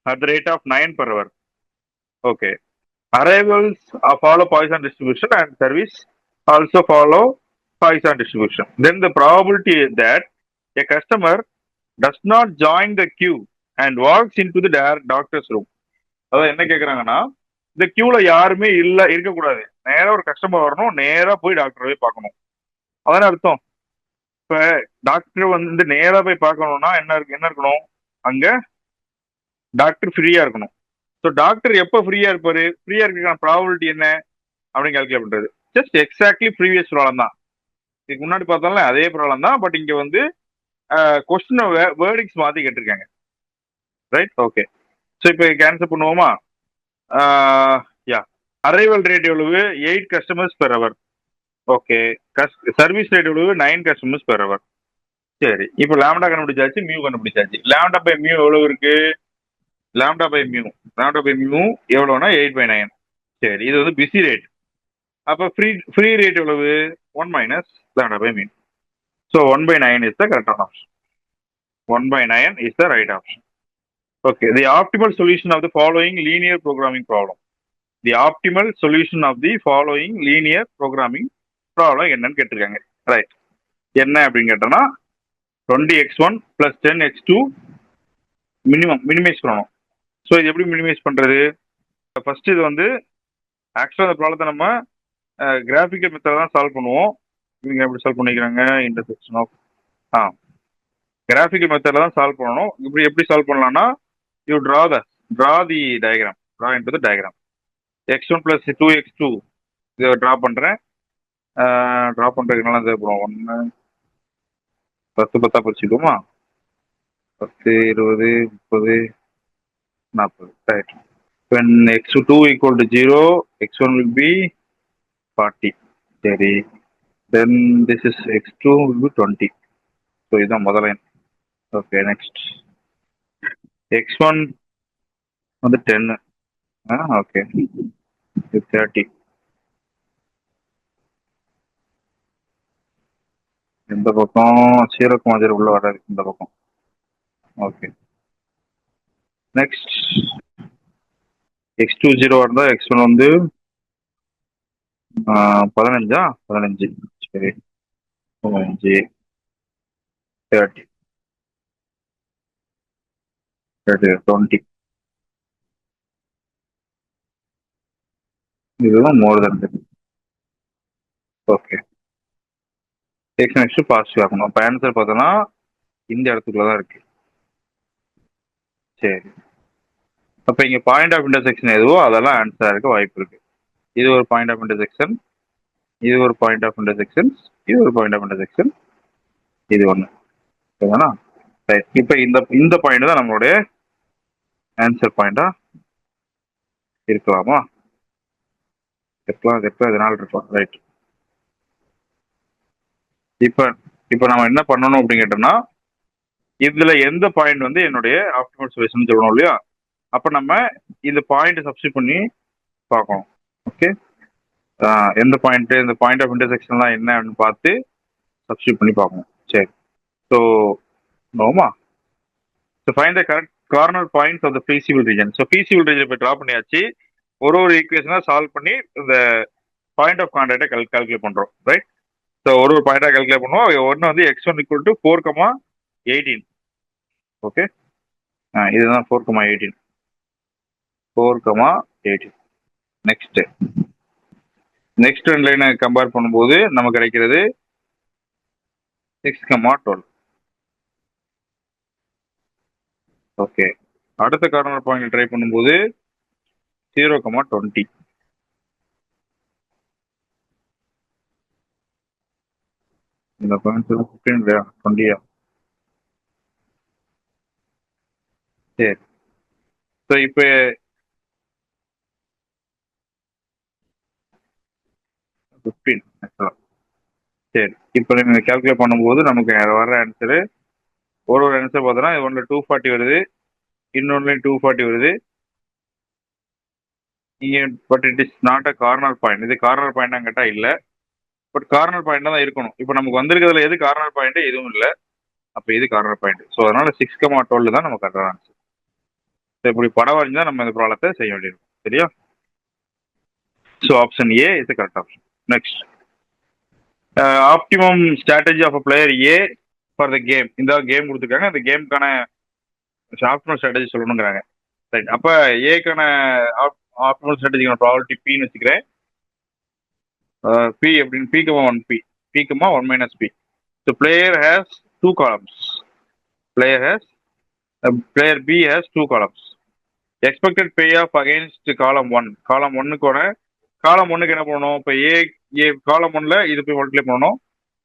at the rate of 9 per hour. Okay. Arrivals follow Poisson distribution and service also follow Poisson distribution. Then the probability that a customer does not join the queue and walks into the doctor's room. அதாவது என்ன கேட்குறாங்கன்னா, இந்த கியூல யாருமே இருக்கக்கூடாது. நேராக ஒரு கஸ்டமர் வரணும், நேராக போய் டாக்டரை போய் பார்க்கணும். அதான அர்த்தம். இப்ப டாக்டர் வந்து நேரா போய் பார்க்கணும்னா என்ன இருக்கணும்? அங்க டாக்டர் ஃப்ரீயா இருக்கணும். ஸோ டாக்டர் எப்போ ஃப்ரீயா இருப்பாரு? ஃப்ரீயா இருக்கிற ப்ராபபிலிட்டி என்ன அப்படின்னு கால்குலேட் பண்றது. ஜஸ்ட் எக்ஸாக்ட்லி ப்ரீவியஸ் ப்ராப்ளம் தான். இதுக்கு முன்னாடி பார்த்தாலும் அதே ப்ராப்ளம் தான். பட் இங்க வந்து கொஸ்டின் வேர்டிங்ஸ் மாத்தி கேட்டிருக்காங்க. ரைட். ஓகே. ஸோ இப்போ கேன்சல் பண்ணுவோமா? யா. அரைவல் ரேட் எவ்வளவு? 8 customers per hour. Okay. Service rate எவ்வளவு? 9 customers per hour. சரி, இப்போ லாம்டா கண்டுபிடிச்சாச்சு, மியூ கண்டுபிடிச்சாச்சு. லாம்டா பை மியூ எவ்வளவு இருக்கு? லாம்டா பை மியூ எவ்வளவுனா 8/9. சரி, இது வந்து பிஸி ரேட். அப்ப ஃப்ரீ ரேட் எவ்வளவு? 1 minus lambda by mu. So 1/9 is the கரெக்டான option. 1/9 is the right option. Okay. The optimal solution of the following linear programming problem. The optimal solution of the following linear programming problem என்னன்னு கேட்டிருக்காங்க. ரைட். என்ன அப்படின்னு கேட்டோம்னா 20x1 plus 10x2 மினிமைஸ் பண்ணணும். ஸோ இது எப்படி மினிமைஸ் பண்றது? ஃபர்ஸ்ட் இது வந்து ஆக்சுவலாக இந்த ப்ராப்ளத்தை நம்ம கிராஃபிக்கல் மெத்தட் தான் சால்வ் பண்ணுவோம். இவங்க எப்படி சால்வ் பண்ணிக்கிறாங்க? இன்டர்செக்ஷன் ஆஃப் கிராஃபிக்கல் மெத்தட்ல தான் சால்வ் பண்ணணும். இப்படி எப்படி சால்வ் பண்ணலாம்னா, you draw the diagram. Draw into the diagram. x1 plus 2x2 இதை ட்ரா பண்றேன். ட்ரா பண்றதுக்கு நல்லா தேவைப்படும். 1 10 10 பிரிச்சுக்குமா? 10 20 30 40. Right. When x2 equal to 0, x1 will be 40. சரி. Then this is x2 will be 20. So இதுதான் முதல் லைன். ஓகே, நெக்ஸ்ட் x1 வந்து 10. ஓகே, இது 30. இந்த பக்கம் 0,0 உள்ள வராது, இந்த பக்கம். ஓகே, நெக்ஸ்ட் x2 0 இருந்தா x1 வந்து 15. 15. சரி, 15, 30, 30, 20. இதுதான் மோர் தென் 10. ஓகே, நெக்ஸ்ட் பாசிட்டிவ் ஆகணும். அப்போ ஆன்சர் பார்த்தோன்னா இந்த இடத்துக்குள்ள தான் இருக்கு. சரி, அப்போ இங்கே பாயிண்ட் ஆஃப் இன்டர்செக்ஷன் எதுவோ அதெல்லாம் ஆன்சராக இருக்க வாய்ப்பு இருக்கு. இது ஒரு பாயிண்ட் ஆஃப் இன்டர்செக்ஷன், இது ஒரு பாயிண்ட் ஆஃப் இன்டர்செக்ஷன், இது ஒரு பாயிண்ட் ஆஃப் இன்டர்செக்ஷன், இது ஒன்று. சரிதானா? ரைட். இப்போ இந்த பாயிண்ட் தான் நம்மளுடைய ஆன்சர் பாயிண்டா இருக்கலாமா? இருக்கலாம், இதனால இருக்கலாம். ரைட். இப்போ நம்ம என்ன பண்ணணும் அப்படின்னு கேட்டோம்னா, இதுல எந்த பாயிண்ட் வந்து என்னுடைய ஆப்டிமல் சொல்யூஷன் சொல்லணும் இல்லையா? அப்ப நம்ம இந்த பாயிண்ட் சப்ஸ்டிட் பண்ணி பார்க்கணும். ஓகே, எந்த பாயிண்ட், இந்த பாயிண்ட் ஆஃப் இன்டர்செக்ஷன்லாம் என்ன அப்படின்னு பார்த்து சப்ஸ்டிட் பண்ணி பார்க்கணும். சரி, ஸோ நோமா find the correct corner points of the feasible region. So feasible region இப்போ ட்ரா பண்ணியாச்சு. ஒரு ஈக்குவேஷனாக சால்வ் பண்ணி இந்த பாயிண்ட் ஆஃப் கான்டாக்டை கால்குலேட் பண்றோம். ரைட். ஸோ ஒரு பாயிண்டா கால்குலேட் பண்ணுவோம். ஒன்று வந்து x1 = 4,18. ஓகே, இதுதான் 4,18. 4,18. நெக்ஸ்ட் ரெண்டு லைனை கம்பேர் பண்ணும்போது நமக்கு கிடைக்கிறது 6,12. ஓகே, அடுத்த கார்னர் பாயிண்ட் ட்ரை பண்ணும்போது 0,20. இந்த பாயிண்ட் 15 இல்லையா, 20. சரி, ஸோ இப்போ சரி, இப்போ நீங்கள் கால்குலேட் பண்ணும்போது நமக்கு வர ஆன்சரு ஒரு ஆன்சர் பார்த்தோன்னா ஒன்றில் 240 வருது, இன்னொன்றுலையும் 240 வருது. இங்கே but it is not a corner point. இது கார்னர் பாயிண்டாக கேட்டால் இல்லை, பட் கார்னர் பாயிண்டாக தான் இருக்கணும். இப்போ நமக்கு வந்திருக்கிறதுல எது கார்னர் பாயிண்ட் எதுவும் இல்லை, அப்போ இது கார்னர் பாயிண்ட். ஸோ அதனால 6,12 தான் நம்ம கரெக்டான ஆன்சர். இப்படி படம் வரைஞ்சா நம்ம இந்த ப்ராப்ளத்தை செய்ய வேண்டியிருக்கும். சரியா? So option A is correct option. Next, optimum strategy of a player A for the game. இந்த கேம் கொடுத்துருக்காங்க, அந்த கேமுக்கான ஆப்டிமல் ஸ்ட்ராட்டஜி சொல்லணுங்கிறாங்க. ரைட். அப்போ ஏக்கான ஆப்டிமல் ஸ்ட்ராட்டஜிக்கான ப்ராபபிலிட்டி பின்னு வச்சுக்கிறேன். பி அப்படின்னு P, 1 P, P, 1 - P. So player has 2 columns. Player B has 2 columns. Expected payoff against column 1. column 1க்கு column 1க்கு என்ன பண்ணணும்? இப்போ column 1ல இது போய் மல்டிப்ளை பண்ணணும்,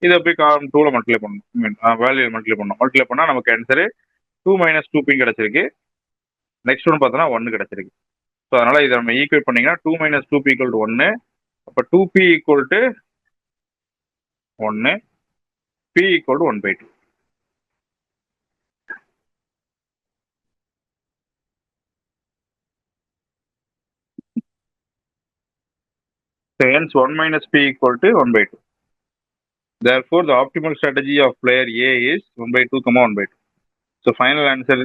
இதை போய் column 2ல மல்டிப்ளை பண்ணணும். வேல்யூ மல்டிப்ளை பண்ணணும். மல்டிப்ளை பண்ணால் நமக்கு ஆன்சரு 2 - 2p கிடைச்சிருக்கு. நெக்ஸ்ட் ஒன்று பார்த்தோன்னா 1 கிடைச்சிருக்கு. ஸோ அதனால இதை நம்ம ஈக்குவேட் பண்ணீங்கன்னா 2 - 2p = 1. அப்போ 2p = 1, p = 1/2. So hence 1 - p = 1/2. Therefore, the optimal strategy of player A is 1/2, 1/2. So final answer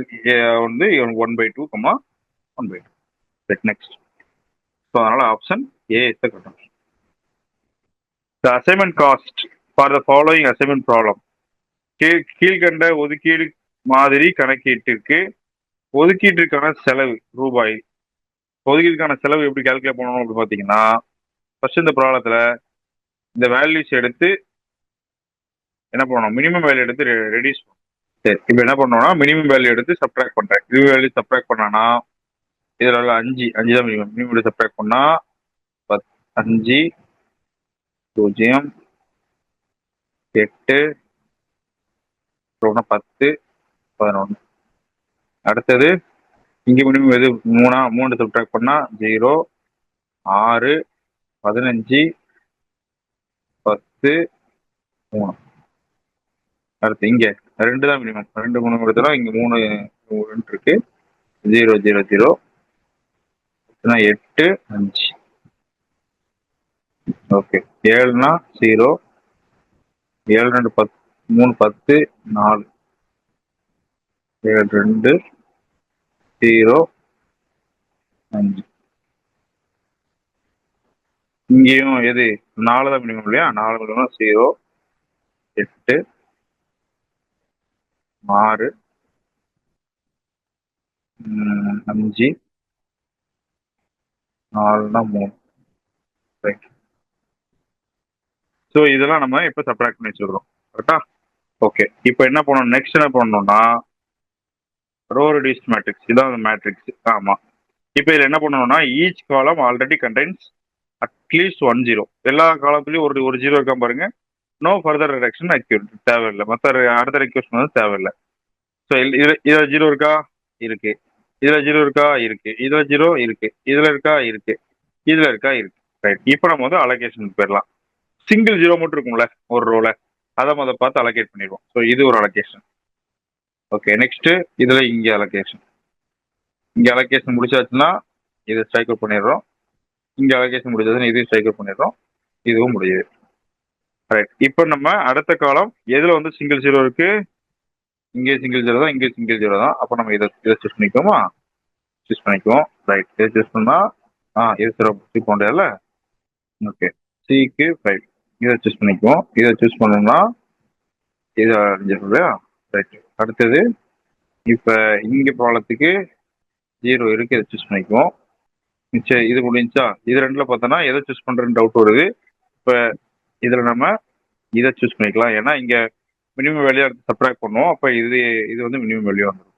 வந்து 1/2, 1/2. Right, next. So அதனால option A is the correct option. The assignment cost for the following assignment problem. கீழ்கண்ட ஒதுக்கீடு மாதிரி கணக்கீட்டிற்கு ஒதுக்கீட்டிற்கான செலவு ரூபாய். ஒதுக்கீட்டுக்கான செலவு எப்படி கால்குலேட் பண்ணணும் அப்படின்னு பார்த்தீங்கன்னா, ஃபர்ஸ்ட் இந்த ப்ராப்ளத்துல இந்த வேல்யூஸ் எடுத்து என்ன பண்ணணும், மினிமம் வேல்யூ எடுத்து ரெடியூஸ் பண்ணணும். சரி, இப்போ என்ன பண்ணோம்னா மினிமம் வேல்யூ எடுத்து சப்ட்ராக்ட் பண்றேன். மினிமம் வேல்யூ சப்ட்ராக்ட் பண்ணானா இதுல உள்ள 5 தான் மினிமம். மினிமம் வேல்யூ சப்ட்ராக்ட் பண்ணா 5, 0, 8, 10, 11. அடுத்தது இங்க மினிமம் எது 3 சப்ட்ராக்ட் பண்ணா 0, 6, 15, 10, 3. அடுத்து இங்க 2 தான் மினிமம். 2 3 கொடுத்தா இங்க 3 2 இருக்கு. 0 0 0 8 5. ஓகே 7னா 0 7 2 10 3 10 4 7 2 0 5. இங்கேயும் எது 4 தான் மினிமம் இல்லையா? 4 மினிமம் 0 8 6 5 4னா 3. ரைட். ஸோ இதெல்லாம் நம்ம இப்போ சப்ராக்ட் பண்ணி வச்சுருக்கிறோம். கரெக்டா? ஓகே. இப்போ என்ன பண்ணணும், நெக்ஸ்ட் என்ன பண்ணணும்னா ரோ ரெடியூஸ்ட் மேட்ரிக்ஸ். இதான் அந்த மேட்ரிக்ஸ். ஆமாம். இப்போ இதில் என்ன பண்ணணும்னா ஈச் காலம் ஆல்ரெடி கண்டெய்ன்ஸ் அட்லீஸ்ட் 1 0. எல்லா காலத்துலையும் ஒரு 0 இருக்கா பாருங்க. நோ ஃபர்தர் ரிடக்ஷன் அக்யூட் தேவையில்லை. மற்ற அடுத்த ரெக்வஸ்ட் வந்து தேவையில்லை. ஸோ இதில் 0 இருக்கா? இருக்கு. இதில் 0 இருக்கா? இருக்கு. இதில் 0 இருக்கு. இதில் இருக்கா? இருக்கு. இதில் இருக்கா? இருக்கு. ரைட். இப்போ நம்ம வந்து அலோகேஷன் போயிடலாம். சிங்கிள் 0 மட்டும் இருக்கும்ல ஒரு ரோல, அதை பார்த்து அலோகேட் பண்ணிடுவோம். ஸோ இது ஒரு அலோகேஷன். ஓகே. நெக்ஸ்ட் இதுல இங்கே அலோகேஷன். இங்கே அலோகேஷன் முடிச்சாச்சுன்னா இதை ஸ்ட்ரைக் அவுட் பண்ணிடுறோம். இங்கே அலோகேஷன் முடிச்சதுன்னா இதையும் ஸ்ட்ரைக் அவுட் பண்ணிடுறோம். இதுவும் முடியுது. ரைட். இப்போ நம்ம அடுத்த காலம் எதுல வந்து சிங்கிள் 0 இருக்கு? இங்கே சிங்கிள் 0 தான், இங்கே சிங்கிள் 0 தான். அப்போ நம்ம இதை சூஸ் பண்ணிக்குவோமா? சூஸ் பண்ணிக்குவோம். ரைட். இதை சூஸ் பண்ணா இது 0 போக முடியாதுல்ல. ஓகே. சிக்கு 5 இதை சூஸ் பண்ணிக்குவோம். இதை சூஸ் பண்ணோம்னா இதை அடைஞ்சிடும் இல்லையா? ரைட். அடுத்தது இப்போ இங்கே ப்ராப்ளத்துக்கு 0 இருக்கு. இதை சூஸ் பண்ணிக்குவோம். சரி, இது முடிஞ்சா இது ரெண்டுல பார்த்தோன்னா எதை சூஸ் பண்றேன்னு டவுட் வருது. இப்போ இதுல நம்ம இதை சூஸ் பண்ணிக்கலாம். ஏன்னா இங்க மினிமம் வேல்யூ சப்ராக்ட் பண்ணுவோம். அப்போ இது வந்து மினிமம் வேல்யூ வந்துடும்.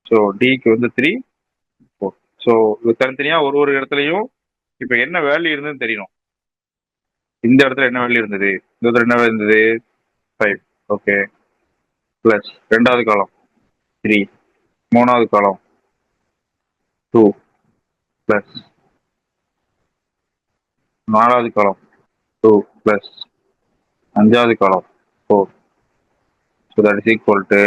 ஸோ டிக்கு வந்து 3 4. ஸோ இது தனித்தனியா ஒரு இடத்துலையும் இப்போ என்ன வேல்யூ இருந்ததுன்னு தெரியணும். இந்த இடத்துல என்ன வேல்யூ இருந்தது, இந்த இடத்துல என்ன வேல்யூ இருந்தது? 5. ஓகே. பிளஸ் ரெண்டாவது காலம் 3, மூணாவது காலம் 2, பிளஸ் நாலாவது காலம் 2, பிளஸ் அஞ்சாவது காலம் 4. So that is equal to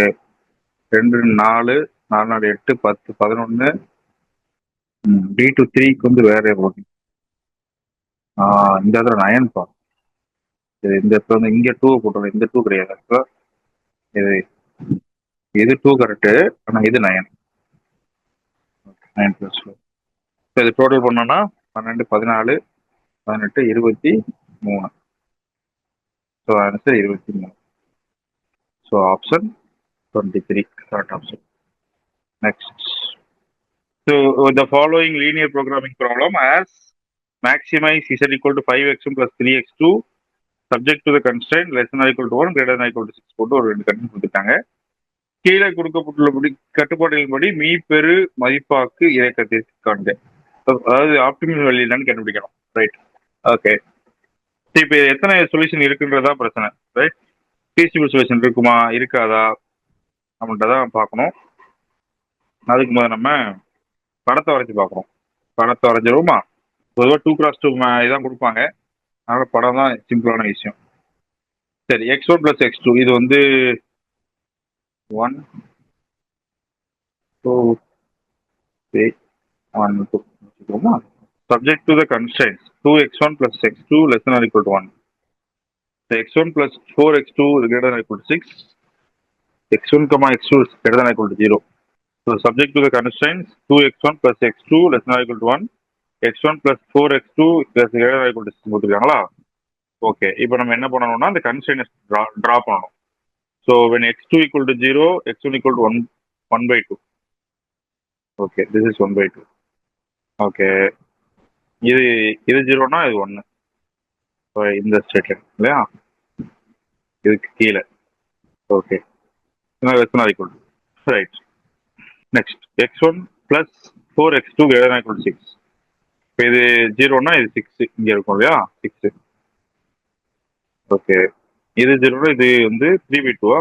2 4 4 8 10 11. T to 3க்கு வந்து வேற போகும். இந்த இடத்துல 9 பா. இந்த இடத்துல வந்து இங்கே 2 போட்டோம். இந்த 2 கிடையாது. இது 2 கரெக்டு. ஆனால் இது 9. 9 + 4. ஸோ இது டோட்டல் பண்ணோன்னா 12 14 18 23. So answer 23. So option 23 correct option. Next. So the following linear programming problem as maximize z equal to 5x1 plus 3x2 subject to the constraint less than or equal to 1 greater than or equal to 6 போட்டு ஒரு 2 கண்டிஷன் கொடுத்துட்டாங்க. கீழே கொடுக்கப்பட்டுள்ளபடி கட்டுப்பாடுகளின்படி மீ பெரு மதிப்பாக்கு இயக்கத்திற்கு காண்க. அதாவது ஆப்டிமல் வேல்யூ என்னன்னு கண்டுபிடிக்கணும். ரைட். ஓகே. இப்போ எத்தனை சொல்யூஷன் இருக்குன்றதா பிரச்சனை. ரைட். ஃபீஸிபிள் சொல்யூஷன் இருக்குமா இருக்காதா அப்படின்றத பார்க்கணும். அதுக்கு முதல்ல நம்ம படத்தை வரைஞ்சி பார்க்குறோம். படத்தை வரைஞ்சிருவோமா? பொதுவாக 2x2 இதான் கொடுப்பாங்க. அதனால படம் தான் சிம்பிளான விஷயம். சரி, x1 + x2 இது வந்து 1 2 3 1 2 வச்சுக்கோமா? Subject to the constraints 2x1 + x2 less than or equal to 1. x1 + 4x2 greater than or equal to 6. x1, x2 greater than or equal to 0. So subject to the constraints 2x1 + x2 less than or equal to 1, x1 + 4x2 greater than or equal to 6 போட்டுருக்காங்களா? Okay. இப்போ நம்ம என்ன பண்ணணும்னா அந்த கன்ஸ்ட்ரைன்ட் ட்ரா பண்ணணும். So when x2 = 0, x1 = 1/2. Okay, this is 1/2. Okay. இது 0னா இது 1. இப்போ இந்த ஸ்டேட்மெண்ட் இல்லையா? இதுக்கு கீழே. Okay. less than or equal to. Right. Next x1 + 4x2 greater than or equal to 6. இப்போ இது 0னா இது 6 இங்கே இருக்கும் இல்லையா? 6. ஓகே. இது 0னா இது வந்து 3/2.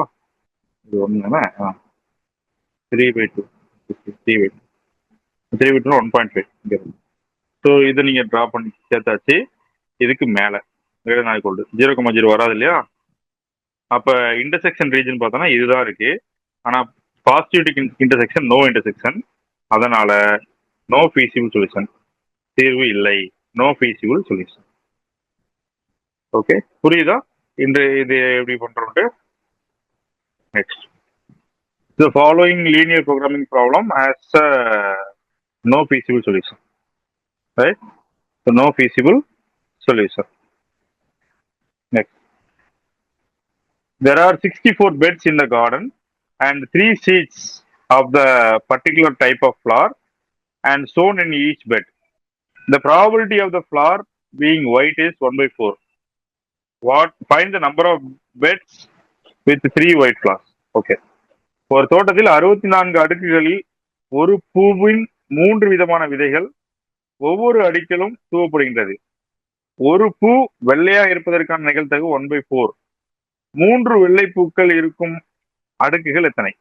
இது 1 தானே? 3/2. 3/2 1.5 இங்கே இருக்கும். ஸோ இதை நீங்கள் ட்ரா பண்ணி சேர்த்தாச்சு. இதுக்கு மேலே greater than or equal to 0,0 வராது இல்லையா? அப்ப இன்டர்செக்ஷன் ரீஜன் பார்த்தோம்னா இதுதான் இருக்கு. ஆனா பாசிட்டிவ் இன்டர்செக்ஷன் நோ இன்டர்செக்ஷன், அதனால நோ ஃபீசிபிள் சொல்யூஷன், தீர்வு இல்லை, நோ ஃபீசிபிள் சொல்யூஷன். ஓகே, புரியுதா இன்று இது எப்படி பண்றோம்ட்டு? Next, the following linear programming problem has no feasible solution, right? So no feasible solution. Next, there are 64 beds in the garden and 3 seeds of the particular type of flower and sown in each bed. The probability of the flower being white is 1 by 4. What? Find the number of beds with 3 white flowers. Okay. ஒரு தோட்டத்தில் 64 அடுக்குகளில் ஒரு பூவின் 3 விதமான விதைகள் ஒவ்வொரு அடுக்கிலும் தூவப்படுகின்றது. ஒரு பூ வெள்ளையா இருப்பதற்கான நிகழ்தகவு 1 by 4. 3 வெள்ளை பூக்கள் இருக்கும் அடுக்குகள் எத்தனை?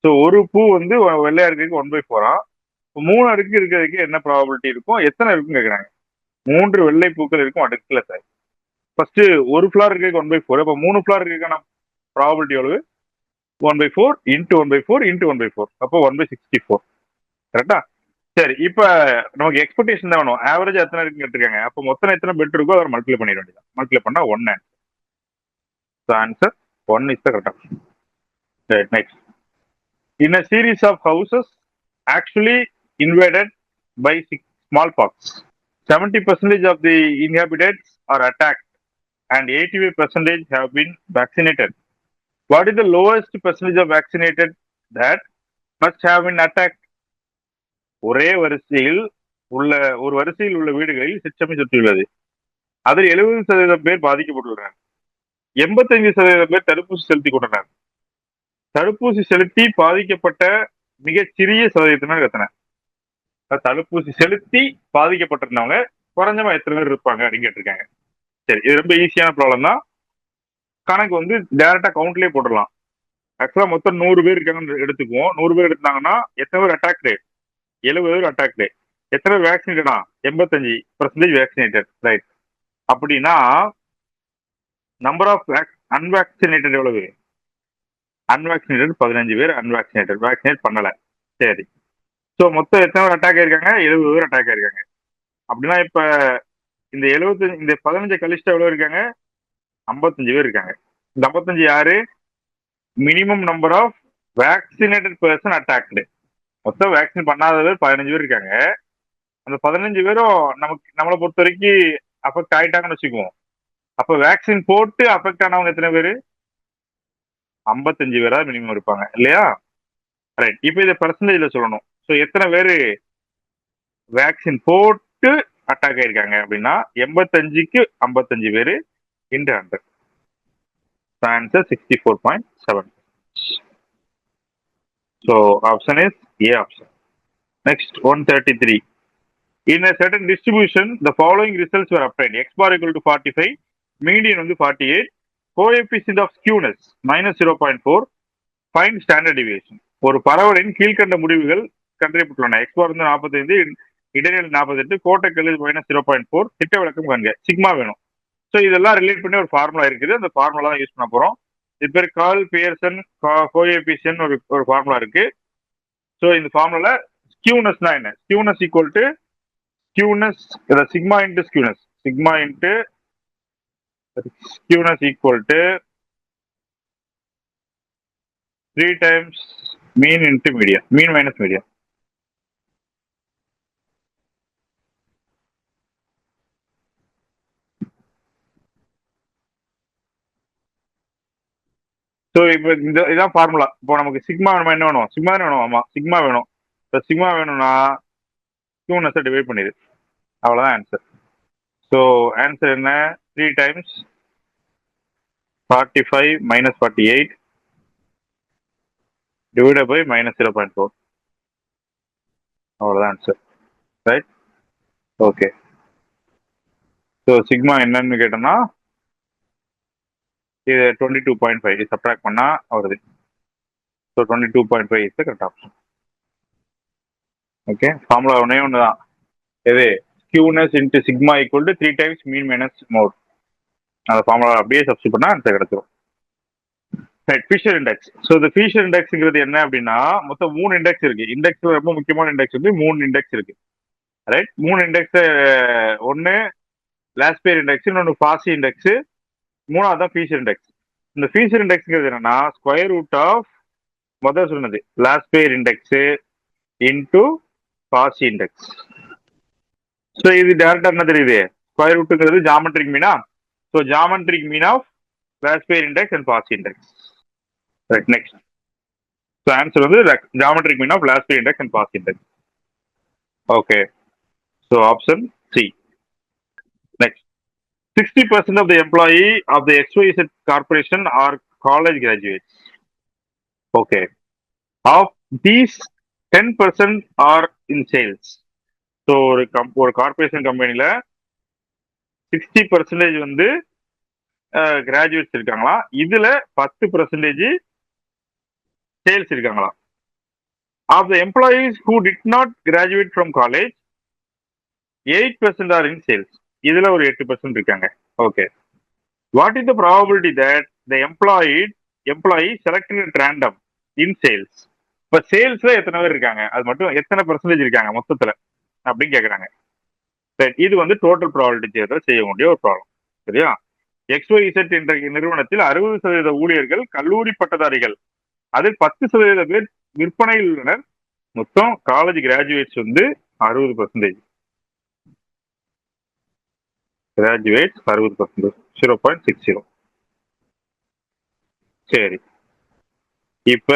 ஸோ ஒரு பூ வந்து வெள்ளையா இருக்கிறதுக்கு 1 by 4. 3 அடுக்கு இருக்கிறதுக்கு என்ன ப்ராபபிலிட்டி இருக்கும், எத்தனை இருக்குன்னு கேட்குறாங்க. 3 வெள்ளை பூக்கள் இருக்கும் அடுக்குல எத்தனை? ஃபர்ஸ்ட் ஒரு ஃபிளார் இருக்கிறதுக்கு 1 by 4. அப்போ 3 ஃபிளார் இருக்கிறதுக்கான ப்ராபபிலிட்டி எவ்வளவு? 1 by 4 into 1 by 4 into 1 by 4. அப்போ 1 by 64. கரெக்டா? சரி, இப்ப நமக்கு எக்ஸ்பெக்டேஷன் தான் வேணும். ஆவரேஜ் எத்தனை இருக்குன்னு கேட்டிருக்காங்க. அப்போ மொத்தம் எத்தனை பெட் இருக்கோ அதை மல்டிப்ளை பண்ணிட வேண்டியதான். மல்டிப்ளை பண்ணா 1 answer. So answer 1 is the correct option. Right, next. In a series of houses actually invaded by smallpox, 70% of the inhabitants are attacked and 85% have been vaccinated. What is the lowest percentage of vaccinated that must have been attacked? ஒரே வரிசையில் உள்ள ஒரு வரிசையில் உள்ள வீடுகளில் சிற்றமை சுற்றியுள்ளது. அதில் 70% பேர் பாதிக்கப்பட்டுள்ளனர். 85% பேர் தடுப்பூசி செலுத்தி கொண்டனர். தடுப்பூசி செலுத்தி பாதிக்கப்பட்ட மிகச்சிறிய சதவீதத்தினர் எத்தனை? தடுப்பூசி செலுத்தி பாதிக்கப்பட்டிருந்தவங்க குறைஞ்சமா எத்தனை பேர் இருப்பாங்க அப்படின்னு கேட்டிருக்காங்க. சரி, இது ரொம்ப ஈஸியான ப்ராப்ளம் தான். கணக்கு வந்து டைரக்டா கவுண்ட்லயே போட்டுடலாம். ஆக்சுவலா மொத்தம் 100 பேர் இருக்காங்கன்னு எடுத்துக்குவோம். 100 பேர் எடுத்தாங்கன்னா எத்தனை பேர் அட்டாக்டு? 70 பேர் அட்டாக்டு. எத்தனை பேர் வேக்சினேட்டடா? 85% வேக்சினேட்டட். ரைட். அப்படின்னா நம்பர் ஆஃப் அன்வேக்சினேட்டட் எவ்வளவு? அன்வேக்சினேட்டட் 15 பேர், அன்வேக்சினேட்டட் வேக்சினேட் பண்ணல. சரி, ஸோ மொத்தம் எத்தனை பேர் அட்டாக் ஆயிருக்காங்க? 70 பேர் அட்டாக் ஆயிருக்காங்க. அப்படின்னா இப்ப இந்த 75 இந்த 15 கழிச்சுட்டு எவ்வளவு இருக்காங்க? 55 பேர் இருக்காங்க. இந்த 55 யாரு? Minimum number of vaccinated person attacked. மொத்தம் வேக்சின் பண்ணாத பேர் 15 பேர் இருக்காங்க. அந்த 15 பேரும் நம்மளை பொறுத்த வரைக்கும் அஃபெக்ட் ஆயிட்டாங்கன்னு வச்சுக்குவோம். அப்ப வேக்சின் போட்டு அஃபெக்ட் ஆனவங்க எத்தனை பேரு? 55 பேரா மினிமம் இருப்பாங்க இல்லையா? ரைட். இப்போ இதை பெர்சன்டேஜ்ல சொல்லணும். ஸோ எத்தனை பேரு வேக்சின் போட்டு அட்டாக் ஆயிருக்காங்க அப்படின்னா 85க்கு 55 பேரு into 100. Answer 64.7. So option is A option. Next, 133. In a certain distribution, the following results were obtained. X bar equal to 45, median வந்து 48, coefficient of skewness -0.4, find standard deviation. ஒரு பரவலின் கீழ்கண்ட முடிவுகள் கண்டறியப்பட்டுள்ளன. எக்ஸ் பார் வந்து 45, இடைநிலை 48, கோட்டைக்கல் -0.4, திட்ட விளக்கம் காண்க. சிக்மா வேணும். ஸோ இதெல்லாம் ரிலேட் பண்ணி ஒரு ஃபார்முலா இருக்குது. அந்த ஃபார்முலா தான் யூஸ் பண்ண போறோம். இது பேர் கார்ல் பியர்சன் கோஎஃபிஷியன்ட் ஒரு ஃபார்முலா இருக்கு. ஸோ இந்த ஃபார்முலா ஸ்கியூனஸ்னா என்ன? Skewness equal to skewness sigma into skewness, sigma into skewness equal to 3 times mean into medium, mean minus medium. So இப்போ இதான் ஃபார்முலா. இப்போ நமக்கு சிக்மா வேணுமா? என்ன வேணும்? சிக்மா தானே வேணும். ஆமா, சிக்மா வேணும். இப்போ சிக்மா வேணும்னா ஸ்கியூனஸை டிவைட் பண்ணிடு, அவ்வளோதான் ஆன்சர். ஸோ ஆன்சர் என்ன? 3 times 45 - 48 divided by -0.4, அவ்வளோதான் answer. Right, okay. So sigma என்னன்னு கேட்டோம்னா இது 22.5 இது சப்ட்ராக்ட் பண்ணா வருது. So 22.5 is the correct option. Okay, formula ஒன்னே ஒன்று தான். எது? Skewness into sigma equal to 3 times mean minus mode. அந்த ஃபார்முலா அப்படியே சப்ஸ்டிட் பண்ணா ஆன்சர் கிடைச்சிரும். Fisher index. ஸோ இந்த ஃபிஷர் இண்டெக்ஸ்ங்கிறது என்ன அப்படின்னா மொத்தம் 3 இண்டெக்ஸ் இருக்கு. இண்டெக்ஸ் ரொம்ப முக்கியமான இண்டெக்ஸ் வந்து 3 இண்டெக்ஸ் இருக்கு. Right, 3 index. ஒன்னு லாஸ்பேர் இண்டெக்ஸ், இன்னொன்று ஃபாசி இண்டெக்ஸ், மூணாவது தான் ஃபிஷர் இண்டெக்ஸ். இந்த ஃபிஷர் இண்டெக்ஸ்ங்கிறது என்னன்னா ஸ்கொயர் ரூட் ஆஃப் முதல் சொன்னது Laspeyres index into Paasche index. So இது டேரக்டா என்ன தெரியுது, ஸ்கொயர் ரூட்டுங்கிறது ஜாமெட்ரிக் மீனா. So geometric mean of Laspeyres index and Paasche index. Right, next. So answer வந்து geometric mean of Laspeyres index and Paasche index. Okay, so option C. Next, 60% of the employee of the XYZ corporation are college graduates. Okay. Of these, 10% are in sales. So, ஒரு கார்பரேஷன் கம்பெனில 60% வந்து கிராஜுவேட்ஸ் இருக்காங்களா, இதுல 10% சேல்ஸ் இருக்காங்களா. Of the employees who did not graduate from college, 8% are in sales. இதுல ஒரு 8% இருக்காங்க. Okay, what is the probability that the employee selected at random in sales. இப்ப சேல்ஸ்ல எத்தனை பேர் இருக்காங்க, அது மட்டும் எத்தனை பெர்சன்டேஜ் இருக்காங்க மொத்தத்துல அப்படின்னு கேக்குறாங்க. சரி, இது வந்து டோட்டல் ப்ராபபிலிட்டி தேர்தல் செய்யக்கூடிய ஒரு ப்ராப்ளம். சரியா? XYZ என்ற நிறுவனத்தில் 60% ஊழியர்கள் கல்லூரி பட்டதாரிகள், அதில் 10% பேர் விற்பனையில் உள்ளனர். மொத்தம் காலேஜ் கிராஜுவேட்ஸ் வந்து 60%. கிராஜுவேட் 60%, 0.60. சரி, இப்ப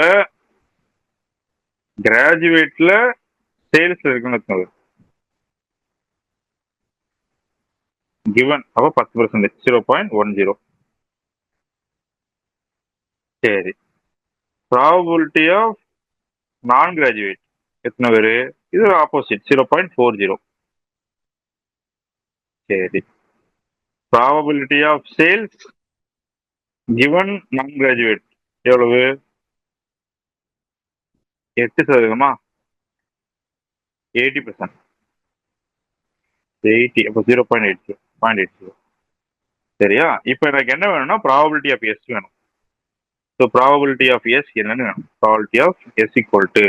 கிராஜுவேட்ல சேல்ஸ்ல இருக்குன்னு கிவன் அப்ப 10%, 0.10. சரி, ப்ராபபிலிட்டி ஆஃப் நான் கிராஜுவேட் எத்தனை பேரு, இது ஆப்போசிட் 0.40. சரி, ப்ராபபிலிட்டி ஆஃப் சேல்ஸ் கிவன் நான் கிராஜுவேட் எவ்வளவு, 8%. 80%, 80 அப்போ 0.80. சரியா? இப்ப எனக்கு என்ன வேணும்னா ப்ராபபிலிட்டி ஆஃப் எஸ் வேணும். ஸோ ப்ராபபிலிட்டி ஆஃப் எஸ் என்னன்னு வேணும், probability of S equal to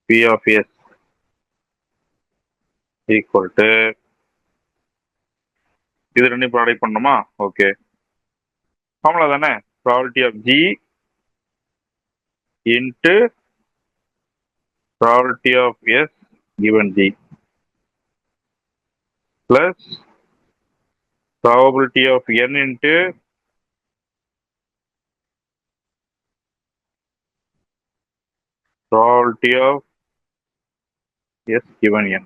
P of S equal to இது ரெண்டையும் ப்ராடக்ட் பண்ணணுமா? ஓகே, ஃபார்முலா தானே, probability of G into probability of S given G plus probability of N into probability of S given N.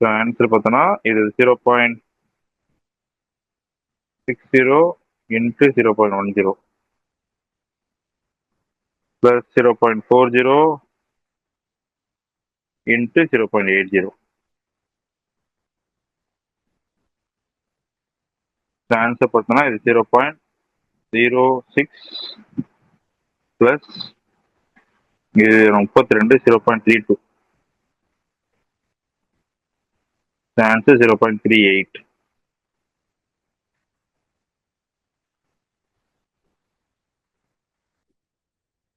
So answer பார்த்தோன்னா இது 0.60 into 0.10 plus 0.40 into 0.80. ஆன்சர் பார்த்தோன்னா இது 0.06 பிளஸ் இது 32, 0.32. ஆன்சர் 0.38.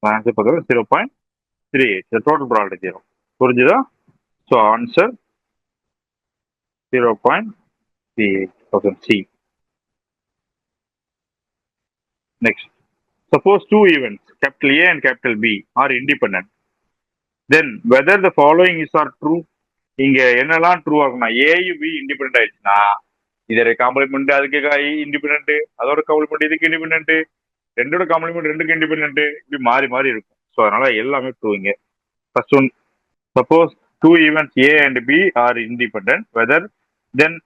ஆன்சர் பார்த்தோன்னா 0.38. Total product 0. புரிஞ்சுதா? So answer 0.38 C. Next, suppose two events, capital A and capital B, are independent. Then whether the following is are true. இங்க என்னெல்லாம் ட்ரூ ஆகும்னா ஏயும் பி இண்டிபெண்ட் ஆயிடுச்சுன்னா இதோட காம்ப்ளிமெண்ட் அதுக்கு இண்டிபெண்ட், அதோட காம்ப்ளிமெண்ட் இதுக்கு இண்டிபெண்ட், ரெண்டோட காம்ப்ளிமெண்ட் ரெண்டுக்கு இண்டிபெண்ட், இப்படி மாறி மாறி இருக்கும். ஸோ அதனால எல்லாமே ட்ரூ. இங்க first one, suppose two events A and B are independent,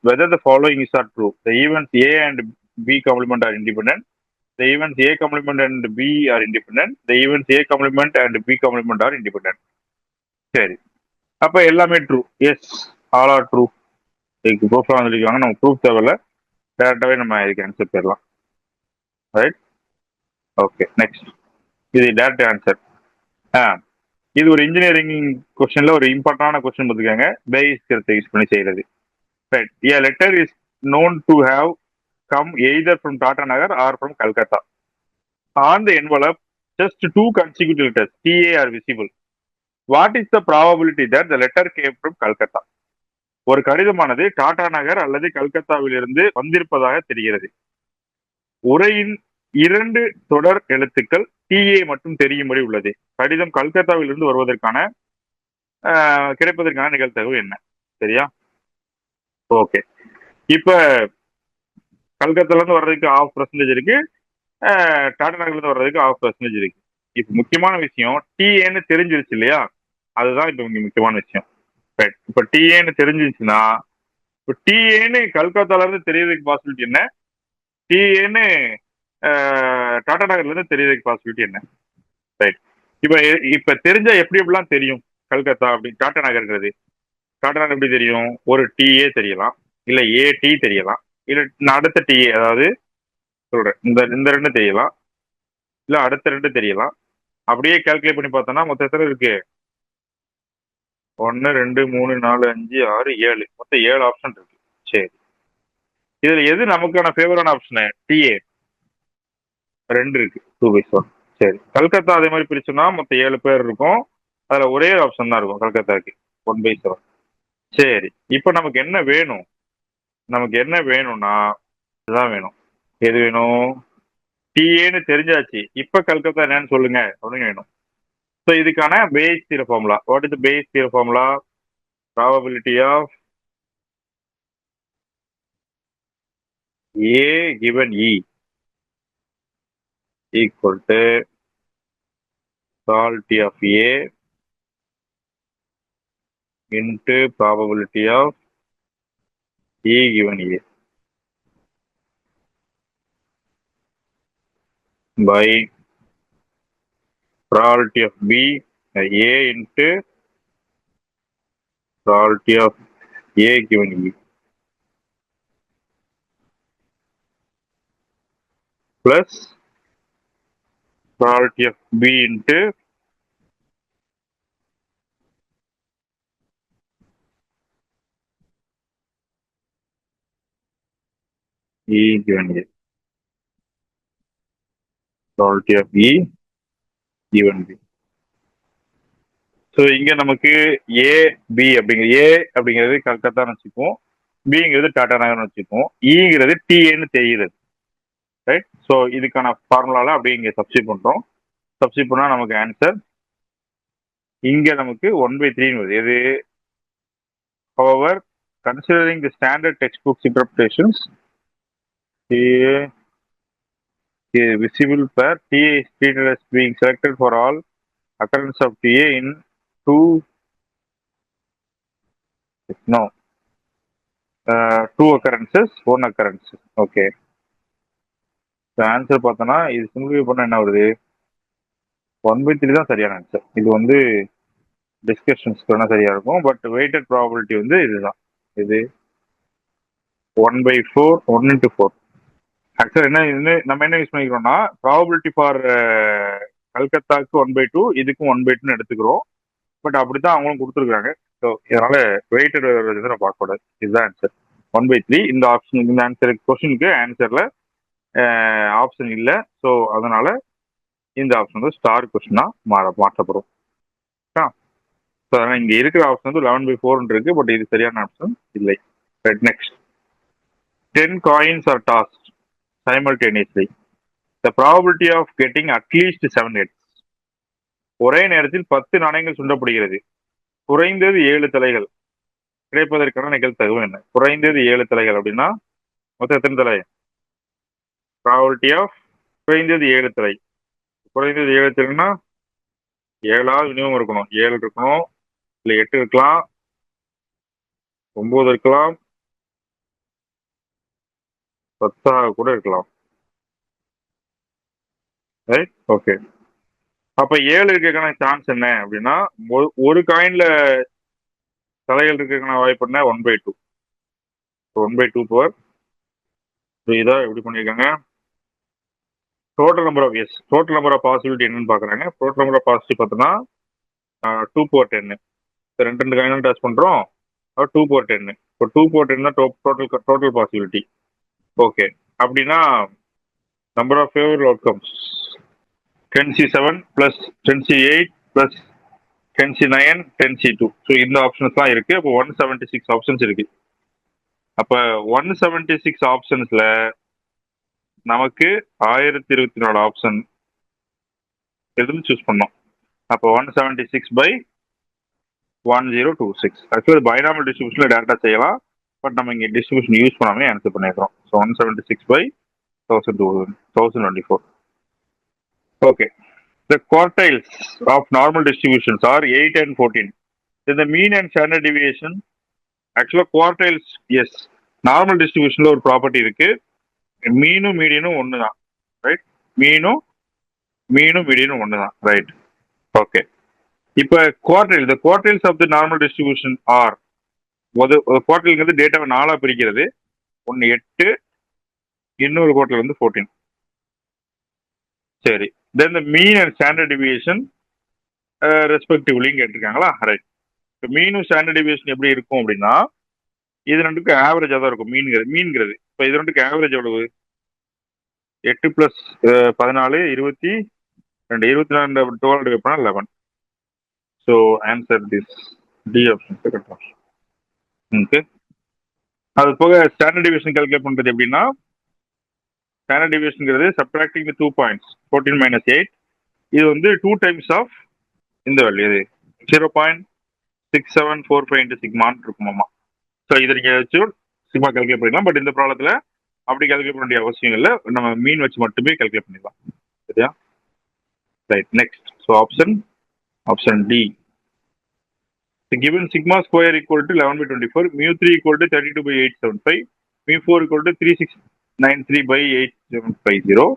whether the following is are true. The events A and B complement are independent. The events A complement and B are independent. The events A complement and B complement are independent. சரி, அப்ப எல்லாமே true. Yes, all are true. இதுக்கு ப்ரூஃப்லாம் வந்துருக்காங்க, நம்ம ப்ரூஃப் தேவையில்ல, டேரக்டாவே நம்ம இதுக்கு ஆன்சர் பெறலாம். Right, okay. நெக்ஸ்ட், இது டேரக்ட் ஆன்சர். இது ஒரு இன்ஜினியரிங் கொஸ்டின்ல ஒரு இம்பார்ட்டன்டான கொஸ்டின் பார்த்துக்காங்க, பேஸ் கருத்தை யூஸ் பண்ணி செய்யறது. Right, a letter is known to have come either from Tata Nagar or from Calcutta. On the envelope, just two consecutive letters, TA, are visible. What is the probability that the letter came from Calcutta? ஒரு கடிதமானது டாடா நகர் அல்லது கல்கத்தாவிலிருந்து வந்திருப்பதாக தெரிகிறது. உரையின் 2 தொடர் எழுத்துக்கள் டிஏ மட்டும் தெரியும்படி உள்ளது. கடிதம் கல்கத்தாவிலிருந்து வருவதற்கான கிடைப்பதற்கான நிகழ்தகவு என்ன? சரியா? ஓகே. இப்ப கல்கத்தால இருந்து வர்றதுக்கு 0.5% இருக்கு, டாடா நகர்ல இருந்து வர்றதுக்கு 0.5% இருக்கு. இப்ப முக்கியமான விஷயம் டிஏன்னு தெரிஞ்சிருச்சு இல்லையா? அதுதான் இப்ப முக்கியமான விஷயம். இப்ப டிஏன்னு தெரிஞ்சிருச்சுன்னா, இப்ப டிஏன்னு கல்கத்தால இருந்து தெரியறதுக்கு பாசிபிலிட்டி என்ன? டிஏன்னு டாடா நகர்ல இருந்து தெரியறதுக்கு பாசிபிலிட்டி என்ன? ரைட். இப்ப தெரிஞ்சா எப்படி எப்படிலாம் தெரியும் கல்கத்தா அப்படி டாடா நகர்ங்கிறது? டாடா நகர் எப்படி தெரியும்? ஒரு டிஏ தெரியலாம், இல்ல ஏடி தெரியலாம், இல்ல அடுத்த டிஏ, அதாவது சொல்றேன் இந்த ரெண்டு தெரியலாம், இல்ல அடுத்த ரெண்டு தெரியலாம். அப்படியே கால்குலேட் பண்ணி பார்த்தோம்னா மொத்த எத்தனை இருக்கு? 1 2 3 4 5 6 7, மொத்தம் 7 ஆப்ஷன் இருக்கு. சரி, இதுல எது நமக்கான ஃபேவரான ஆப்ஷன்? டிஏ 2 இருக்கு, 2/7. சரி, கல்கத்தா அதே மாதிரி பிரிச்சோம்னா மொத்தம் 7 பேர் இருக்கும், அதுல ஒரே ஆப்ஷன் தான் இருக்கும் கல்கத்தாக்கு, 1/7. சரி, இப்ப நமக்கு என்ன வேணும்? நமக்கு என்ன வேணும்னா இதுதான் வேணும். எது வேணும்? டிஏன்னு தெரிஞ்சாச்சு, இப்ப கல்கத்தா என்னன்னு சொல்லுங்க அப்படின்னு வேணும். ஸோ இதுக்கான Bayes theorem formula. What is the Bayes theorem formula? Probability of A given E equal to probability of A into probability of E given A by probability of B A into probability of A given E plus probability of B into E given A. Probability of E given B. So இங்க நமக்கு ஏ பி அப்படிங்கிறது கல்கத்தான்னு வச்சுக்குவோம், பிங்கிறது டாடா நகர்னு வச்சுக்குவோம், இங்கிறது டிஏன்னு தெரிகிறது. ரைட். ஸோ இதுக்கான ஃபார்முலால அப்படியே இங்க சப்ஸ்டிட் பண்றோம். சப்ஸ்டிட் பண்ணா நமக்கு ஆன்சர் இங்க நமக்கு 1/3 வருது. எது? However, considering the standard textbook interpretations, TA is visible per TA is treated as being selected for all occurrence of TA in two occurrences, one occurrence. Okay. Answer பார்த்தோன்னா இது சிம்பிளிஃபை பண்ண என்ன வருது? 1/3 தான் சரியான ஆன்சர். இது வந்து டிஸ்கஷன்ஸ்க்கு வேணா சரியா இருக்கும், பட் வெயிட்டட் ப்ராபபிலிட்டி வந்து இதுதான். இது 1/4, 1 into 4. ஆக்சுவலா நம்ம என்ன யூஸ் பண்ணிக்கிறோம்னா ப்ராபபிலிட்டி ஃபார் கல்கத்தாக்கு 1/2, இதுக்கும் 1/2 எடுத்துக்கிறோம். பட் அப்படித்தான் அவங்களும் கொடுத்துருக்காங்க. ஸோ இதனால வெயிட்டட் வந்து நம்ம பார்க்கக்கூடாது. இதுதான் ஆன்சர் 1/3. இந்த ஆப்ஷன், இந்த ஆன்சர் கொஸ்டினுக்கு ஆன்சர்ல ஆப்ஷன் இல்லை. ஸோ அதனால இந்த ஆப்ஷன் வந்து ஸ்டார் கொஸ்டினா மாற்றப்படும். ஸோ அதனால இங்க இருக்கிற ஆப்ஷன் வந்து 11/4 இருக்கு, பட் இது சரியான ஆப்ஷன் இல்லை. Next, 10 coins are tossed simultaneously. The probability of getting at least 7 heads. ஒரே நேரத்தில் 10 நாணயங்கள் சுண்டப்படுகிறது, குறைந்தது 7 தலைகள் கிடைப்பதற்கான நிகழ்தகவு என்ன? குறைந்தது 7 தலைகள் அப்படின்னா மொத்தம் எத்தனை தலை? ப்ராபபிலிட்டி ஆஃப் குறைந்தது 7 தலை. குறைந்தது 7 தலைன்னா 7ஆவது மினிமம் இருக்கணும். 7 இருக்கணும், இல்லை 8 இருக்கலாம், 9 இருக்கலாம், 10 கூட இருக்கலாம். ரைட். ஓகே. அப்ப 7 இருக்கிறதுக்கான சான்ஸ் என்ன அப்படின்னா, ஒரு காயின்ல தலைகள் இருக்கிறதுக்கான வாய்ப்பு என்ன? 1/2. 1/2 பவர். இதை எப்படி பண்ணியிருக்காங்க? Total number of S, total number of possibility என்னன்னு பாக்குறாங்க. டோட்டல் நம்பர் ஆஃப் பாசிபிலிட்டி பார்த்தோம்னா 2/10. ரெண்டு காயினும் டச் பண்றோம், 2/10. இப்போ 2/10 தான் டோட்டல் பாசிபிலிட்டி. ஓகே. அப்படின்னா number of favourable outcomes 10C7 plus 10C8 plus 10C9 10C2. So இந்த ஆப்ஷன்ஸ் தான் இருக்கு. அப்போ 176 ஆப்ஷன்ஸ் இருக்கு. அப்ப 176 ஆப்ஷன்ஸ்ல நமக்கு 1024 ஆப்ஷன் எதுன்னு சூஸ் பண்ணோம். அப்போ 176/1026. ஆக்சுவலி பைனாமல் டிஸ்ட்ரிபியூஷன்ல டேரக்டா செய்யலாம். பட் நம்ம இங்க டிஸ்ட்ரிபியூஷன் யூஸ் பண்ணாமே ஆன்சர் பண்ணிடுறோம். So 176/1024. Okay. The quartiles of normal distributions are 8 and 14. Then the mean and standard deviation. Actually, quartiles, yes. Normal டிஸ்ட்ரிபியூஷன்ல ஒரு ப்ராப்பர்ட்டி இருக்கு. மீனும் மீடியனும் ஒன்று தான், ரைட்? மீனும் மீடியனும் ஒன்று தான், ரைட்? ஓகே. இப்போ quartile, the quartiles of the normal distribution are, ஒரு குவார்டைல்ங்கிறது டேட்டாவை 4 பிரிக்கிறது. ஒன்று 8, இன்னொரு குவார்டைல் வந்து 14. சரி. Then the mean and standard deviation ரெஸ்பெக்டிவ்லின்னு கேட்டிருக்காங்களா, ரைட்? இப்போ மீனும் ஸ்டாண்டர்ட் டிவியேஷன் எப்படி இருக்கும் அப்படின்னா, இது ரெண்டுக்கு ஆவரேஜாக தான் இருக்கும். மீன்கிறது இப்போ இது ரெண்டுக்கு ஆவரேஜ் எவ்வளவு? 8 + 14 22, 24 12 டிவைட் பண்ணால் 11. So answer this D option correct. Okay. அது போக ஸ்டாண்டர்ட் டிவியேஷன் கால்குலேட் பண்ணுறது எப்படின்னா, ஸ்டாண்டர்ட் டிவியேஷன்ங்கிறது சப்ட்ராக்டிங் 2 பாயிண்ட்ஸ் 14 - 8. இது வந்து 2 டைம்ஸ் ஆஃப் இந்த வேல்யூ, இது 0.6745 இன்ட்டு சிக்மான்னு இருக்குமாமா. ஸோ இதை நீங்கள் வச்சு சிக்மா கால்குலேட் பண்ணிக்கலாம். பட் இந்த ப்ராப்ளத்தில் அப்படி கால்குலேட் பண்ண வேண்டிய அவசியம் இல்லை. நம்ம மீன் வச்சு மட்டுமே கால்குலேட் பண்ணிக்கலாம். சரியா? Right. Next. So option D. Given sigma square equal to 11/24, μ3 equal to 32/875, μ4 equal to 3693/8750.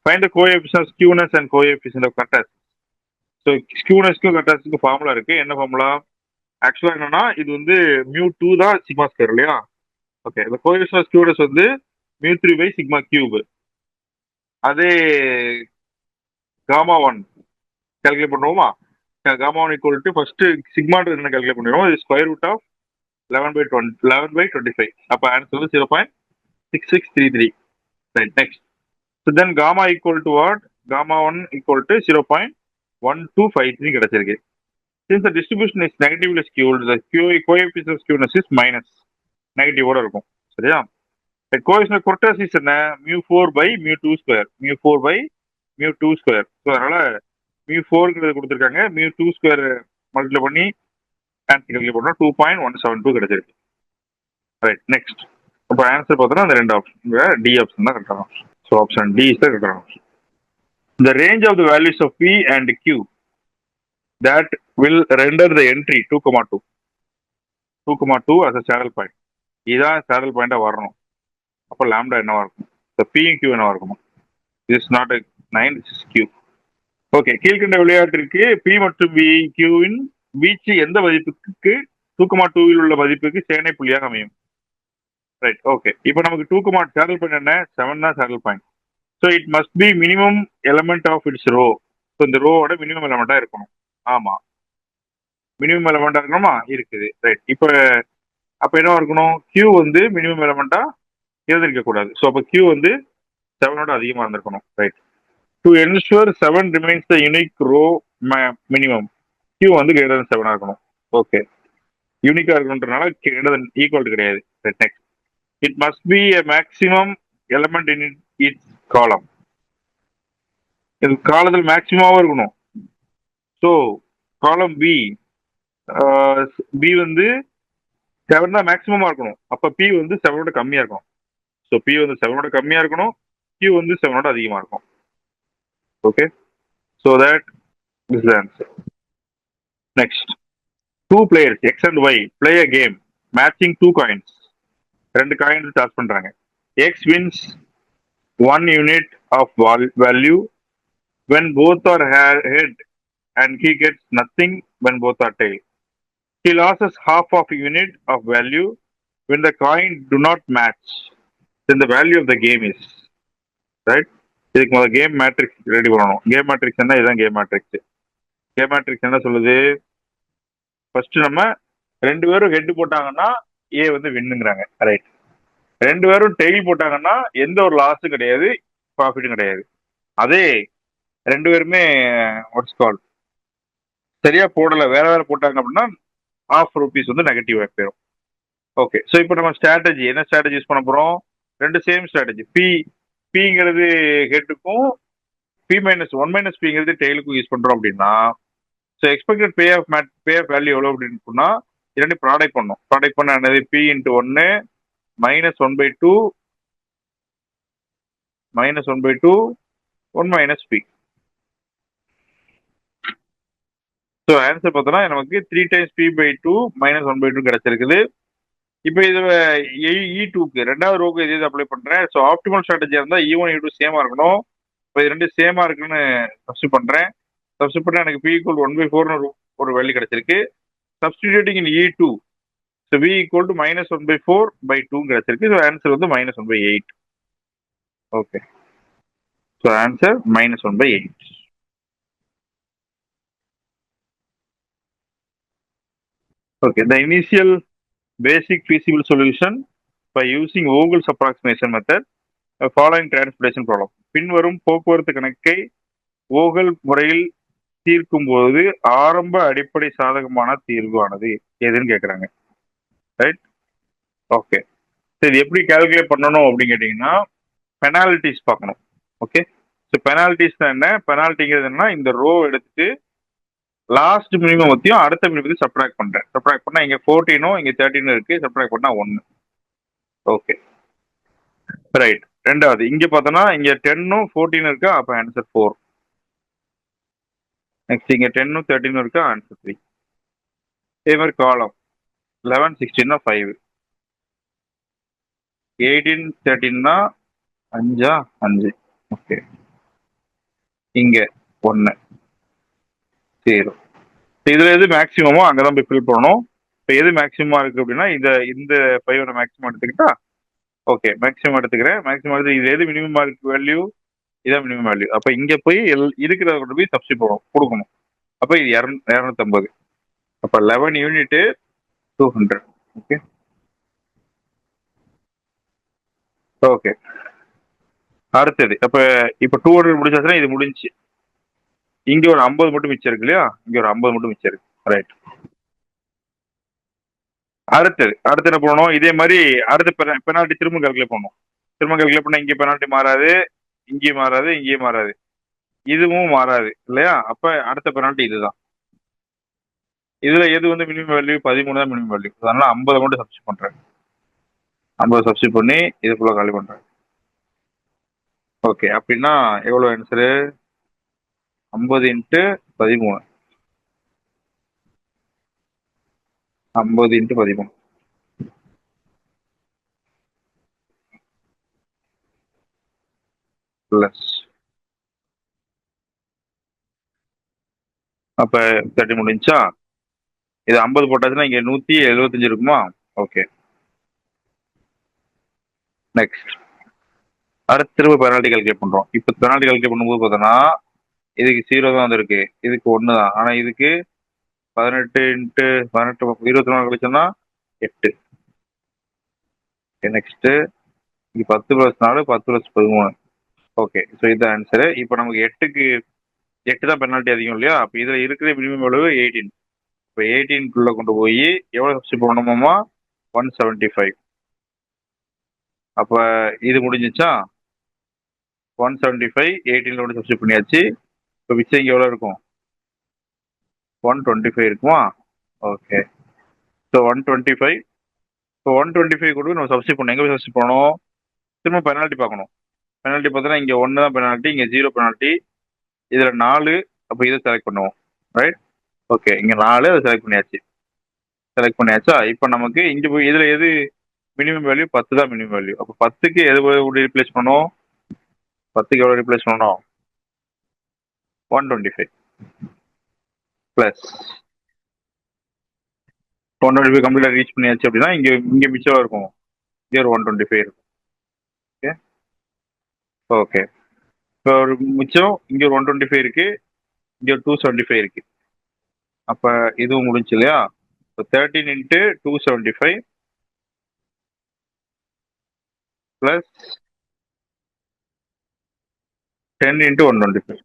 Find the coefficient of skewness and coefficient of kurtosis. So ஸ்கியூனஸ்க்கும் கட்டாசிட்டிக்கும் ஃபார்முலா இருக்கு. என்ன ஃபார்முலா? ஆக்சுவலா என்னன்னா, இது வந்து μ2 தான் சிக்மா ஸ்கொயர் இல்லையா? ஓகே. இந்த கோஎஃபிஷியன்ட் ஆஃப் ஸ்கியூனஸ் வந்து μ3/σ3. அதே γ1 கால்குலேட் பண்ணுவோமா? γ1 ஈக்குவல் டு ஃபர்ஸ்ட் சிக்மான்றது என்ன கால்குலேட் பண்ணிடுவோம். இது ஸ்கொயர் ரூட் ஆஃப் 11/25. அப்போ ஆன்சர் வந்து 0.6633. Right. Next. So then gamma equal to what? γ1 equal to 0.1253 கிடைச்சிருக்கு. Since the distribution is negatively skewed, the coefficient of skewness is minus. நெகட்டிவோட இருக்கும். சரியா? The coefficient of kurtosis என்ன? μ4/μ2². μ4/μ2². ஸோ அதனால μ4ங்கிறது கொடுத்துருக்காங்க. μ2² மல்டிப்ளை பண்ணி ஆன்சர் கால்குலேட் பண்ணா 2.172 கிடைச்சிருக்கு. ரைட். நெக்ஸ்ட். அப்போ ஆன்சர் பார்த்தோன்னா அந்த 2 ஆப்ஷன், டி ஆப்ஷன் தான் கரெக்டான option. So option D is the கரெக்டான option. The range of the values of P and Q that will render the entry 2,2 as a saddle point. இதான் saddle point வரணும். அப்போ லாம்டா என்னவா இருக்கும்? P and Q என்னவா இருக்குமா? This is not a 9, this is Q. Okay. கீழ்கண்ட விளையாட்டிற்கு P மற்றும் Qவின் வீச்சு எந்த மதிப்புக்கு 2,2 உள்ள மதிப்புக்கு சேனை புள்ளியாக அமையும்? ரைட். ஓகே. இப்போ நமக்கு 2, சேடல் பாயிண்ட் என்ன? 7 தான் saddle point. So it must be minimum element of its row. So இந்த ரோவோட மினிமம் எலமெண்டா இருக்கணும். ஆமா, மினிமம் எலமெண்டா இருக்கணுமா? இருக்குது. ரைட். இப்போ அப்போ என்ன இருக்கணும்? கியூ வந்து மினிமம் எலமெண்டா இருந்திருக்க கூடாது. ஸோ அப்போ கியூ வந்து 7ஓட அதிகமாக இருந்திருக்கணும். Right. To ensure 7 remains the unique row minimum, Q வந்து கிரேட்டர் தன் 7 இருக்கணும். ஓகே. யூனிக்கா இருக்கணுன்றனால கிரேட்டர் தன் ஈக்குவல் கிடையாது. Right. Next. It must be a maximum element in its column. இது காலத்தில் மேக்ஸிமாவும் இருக்கணும். ஸோ காலம் பி வந்து 7 தான் மேக்ஸிமமா இருக்கணும். அப்போ பி வந்து 7ஓட கம்மியா இருக்கணும். ஸோ பி வந்து 7ஓட கம்மியா இருக்கணும், கியூ வந்து 7ஓட அதிகமா இருக்கும். Okay. So that is the answer. Next. 2 players X and Y play a game matching 2 coins. 2 coins toss பண்றாங்க. X wins 1 unit of value when both are head and he gets nothing when both are tail. He loses half of a unit of value when the coin do not match. Then the value of the game is. Right? இதுக்கு முதல்ல கேம் மேட்ரிக்ஸ் ரெடி பண்ணணும். கேம் மேட்ரிக்ஸ் என்ன? இதுதான் கேம் மேட்ரிக்ஸ். கேம் மேட்ரிக்ஸ் என்ன சொல்லுது? ஃபர்ஸ்ட் நம்ம 2 பேரும் ஹெட் போட்டாங்கன்னா ஏ வந்து வின்னுங்கிறாங்க. ரைட். 2 பேரும் டெய்ல் போட்டாங்கன்னா எந்த ஒரு லாஸும் கிடையாது, ப்ராஃபிட்டும் கிடையாது. அதே 2 பேருமே வாட்ஸ் கால் சரியா போடல, வேற வேற போட்டாங்க அப்படின்னா ₹1/2 வந்து நெகட்டிவ் போயிடும். ஓகே, ஸோ இப்போ நம்ம ஸ்ட்ராட்டஜி என்ன ஸ்ட்ராட்டஜி யூஸ் பண்ண போறோம்? 2 சேம் ஸ்ட்ராட்டஜி. பிங்கிறது ஹெட்டுக்கும், P-1 - Pங்கிறது யூஸ் பண்றோம் அப்படின்னா, so expected payoff value எவ்வளோ அப்படின்னு சொன்னா இரண்டு ப்ராடக்ட் பண்ணும். ப்ராடக்ட் பண்ண என்னது? P×1 -1/2 -1/2 1 - P. ஸோ ஆன்சர் பார்த்தோம்னா நமக்கு 3 டைம்ஸ் P/2 -1/2 கிடைச்சிருக்குது. இப்போ இதுல E2க்கு ரெண்டாவது ரோக்கு இது அப்ளை பண்றேன். ஸோ ஆப்டிமல் ஸ்ட்ராட்டஜியா இருந்தா E1 E2 சேமா இருக்கணும். இப்போ இது ரெண்டு சேமா இருக்குன்னு சப்ஸ்டிட் பண்றேன். சப்ஸ்டிட் பண்ணா எனக்கு P = 1/4 ஒரு வேல்யூ கிடைச்சிருக்கு. சப்ஸ்டிடியூட்டிங் இன் E2, ஸோ V = -1/4/2 கிடைச்சிருக்கு. ஸோ ஆன்சர் வந்து -1/8. Okay, so answer -1/8. Okay, the initial basic feasible solution by using Vogel's approximation method, following transportation problem. பின்வரும் போக்குவரத்து கணக்கை ஓகல் முறையில் தீர்க்கும் போது ஆரம்ப அடிப்படை சாதகமான தீர்வானது எதுன்னு கேட்குறாங்க. Right, okay. இது எப்படி கால்குலேட் பண்ணணும் அப்படின்னு கேட்டீங்கன்னா பெனால்டிஸ் பார்க்கணும். ஓகே, ஸோ பெனால்டிஸ் என்ன? பெனால்ட்டிங்கிறது என்ன? இந்த ரோ எடுத்துட்டு லாஸ்ட் மினிமம் பத்தியும் அடுத்த மினிமம் சப்ட்ராக்ட் பண்றேன். சப்ட்ராக்ட் பண்ணா இங்க 14 இங்க 13 இருக்கு. சப்ட்ராக்ட் பண்ணா 1. Okay, right. ரெண்டாவது இங்க பார்த்தோம்னா இங்க 10 14 இருக்கா, அப்ப ஆன்சர் 4. நெக்ஸ்ட் இங்க 10 13 இருக்கா, ஆன்சர் 3. இதே மாதிரி காலம் 11 16 5, 18 13 5 5. ஓகே, இங்க 1 0. இதுல எது மேக்சிமமோ அங்கதான் போய் ஃபில் பண்ணணும். இப்போ எது மேக்சிமமா இருக்கு அப்படின்னா இந்த 5 மேக்சிமம் எடுத்துக்கிட்டா, ஓகே மேக்ஸிமம் எடுத்துக்கிறேன். மேக்ஸிமம் எடுத்து இது எது மினிமம் இருக்கு வேல்யூ? இதான் மினிமம் வேல்யூ. அப்ப இங்க போய் இருக்கிறத கொண்டு போய் சப்ஸ்டிட் கொடுக்கணும். அப்ப இது 250. அப்ப 11 யூனிட் 200. Okay, okay. அடுத்தது இப்ப 200 முடிச்சாச்சுன்னா இது முடிஞ்சு. இங்க ஒரு 50 மட்டும் மிச்சம் இருக்கு இல்லையா? இங்க ஒரு 50 மட்டும் மிச்சம் இருக்கு. ரைட். அடுத்து என்ன பண்ணணும்? இதே மாதிரி அடுத்த பெனால்ட்டி திரும்ப கால்குலேட் பண்ணணும். திரும்ப கால்குலேட் பண்ணா இங்கே பெனால்ட்டி மாறாது, இங்கேயும் மாறாது, இங்கேயும் மாறாது, இதுவும் மாறாது இல்லையா? அப்ப அடுத்த பெனால்ட்டி இதுதான். இதுல எது வந்து மினிமம் வேல்யூ? 13 தான் மினிமம் வேல்யூ. அதனால 50 மட்டும் சப்ஸ்டிட் பண்றேன். 50 சப்ஸ்டிட் பண்ணி இது ஃபுல்லா காலி பண்றேன். ஓகே, அப்படின்னா எவ்வளவு ஆன்சரு? 50 × 13. 50 × 13 பிளஸ் அப்ப 30 முடிஞ்சா இது 50 போட்டாச்சுன்னா இங்க 175 இருக்குமா? ஓகே, நெக்ஸ்ட் அடுத்து திரும்ப பெனால்ட்டி கால்குலேட் பண்றோம். இப்ப பெனால்ட்டி கால்குலேட் பண்ணும்போது பார்த்தோம்னா இதுக்கு 0 தான் வந்திருக்கு, இதுக்கு 1 தான். ஆனா இதுக்கு 18 × 18 24 கழிச்சோம்னா 8. நெக்ஸ்ட் இங்க 10 + 4 10 + 13. ஓகே, ஸோ இதுதான் ஆன்சரு. இப்போ நமக்கு 8 தான் பெனால்ட்டி அதிகம் இல்லையா? அப்போ இதுல இருக்கிற மினிமம் எவ்வளவு? 18. இப்போ 18 கொண்டு போய் எவ்வளவு சப்ஸ்டிட் பண்ணணுமா? 175. அப்ப இது முடிஞ்சிச்சா? 175 18 கொண்டு சப்ஸ்டிட் பண்ணியாச்சு. இப்போ மிச்சம் இங்க எவ்வளவு இருக்கும்? 125 இருக்குமா? Okay, so 125. இப்போ 125 கொண்டு நம்ம சப்ஸ்டிட் பண்ணணும். எங்க போய் சப்ஸ்டிட் பண்ணணும்? திரும்ப பெனால்ட்டி பார்க்கணும். பெனால்ட்டி பார்த்தோன்னா இங்க 1 தான் பெனால்ட்டி, இங்க 0 பெனால்ட்டி, இதுல 4. அப்போ இதை செலக்ட் பண்ணுவோம். Right, okay. இங்க 4 அதை செலக்ட் பண்ணியாச்சா? இப்போ நமக்கு இங்க போய் இதுல எது மினிமம் வேல்யூ? 10 தான் மினிமம் வேல்யூ. அப்போ 10க்கு எது ரீப்ளேஸ் பண்ணணும்? 10க்கு எவ்வளவு ரீப்ளேஸ் பண்ணணும்? 125 பிளஸ் 125 கம்ப்ளீட்டா ரீச் பண்ணியாச்சு அப்படின்னா இங்க மிச்சம் இருக்கும். இங்க ஒரு 125 இருக்கும். Okay, okay. இப்போ ஒரு மிச்சம் இங்க ஒரு 125 இருக்கு, இங்க ஒரு 275 இருக்கு. அப்ப இதுவும் முடிஞ்சு இல்லையா? 13 × 275 plus 10 into 125.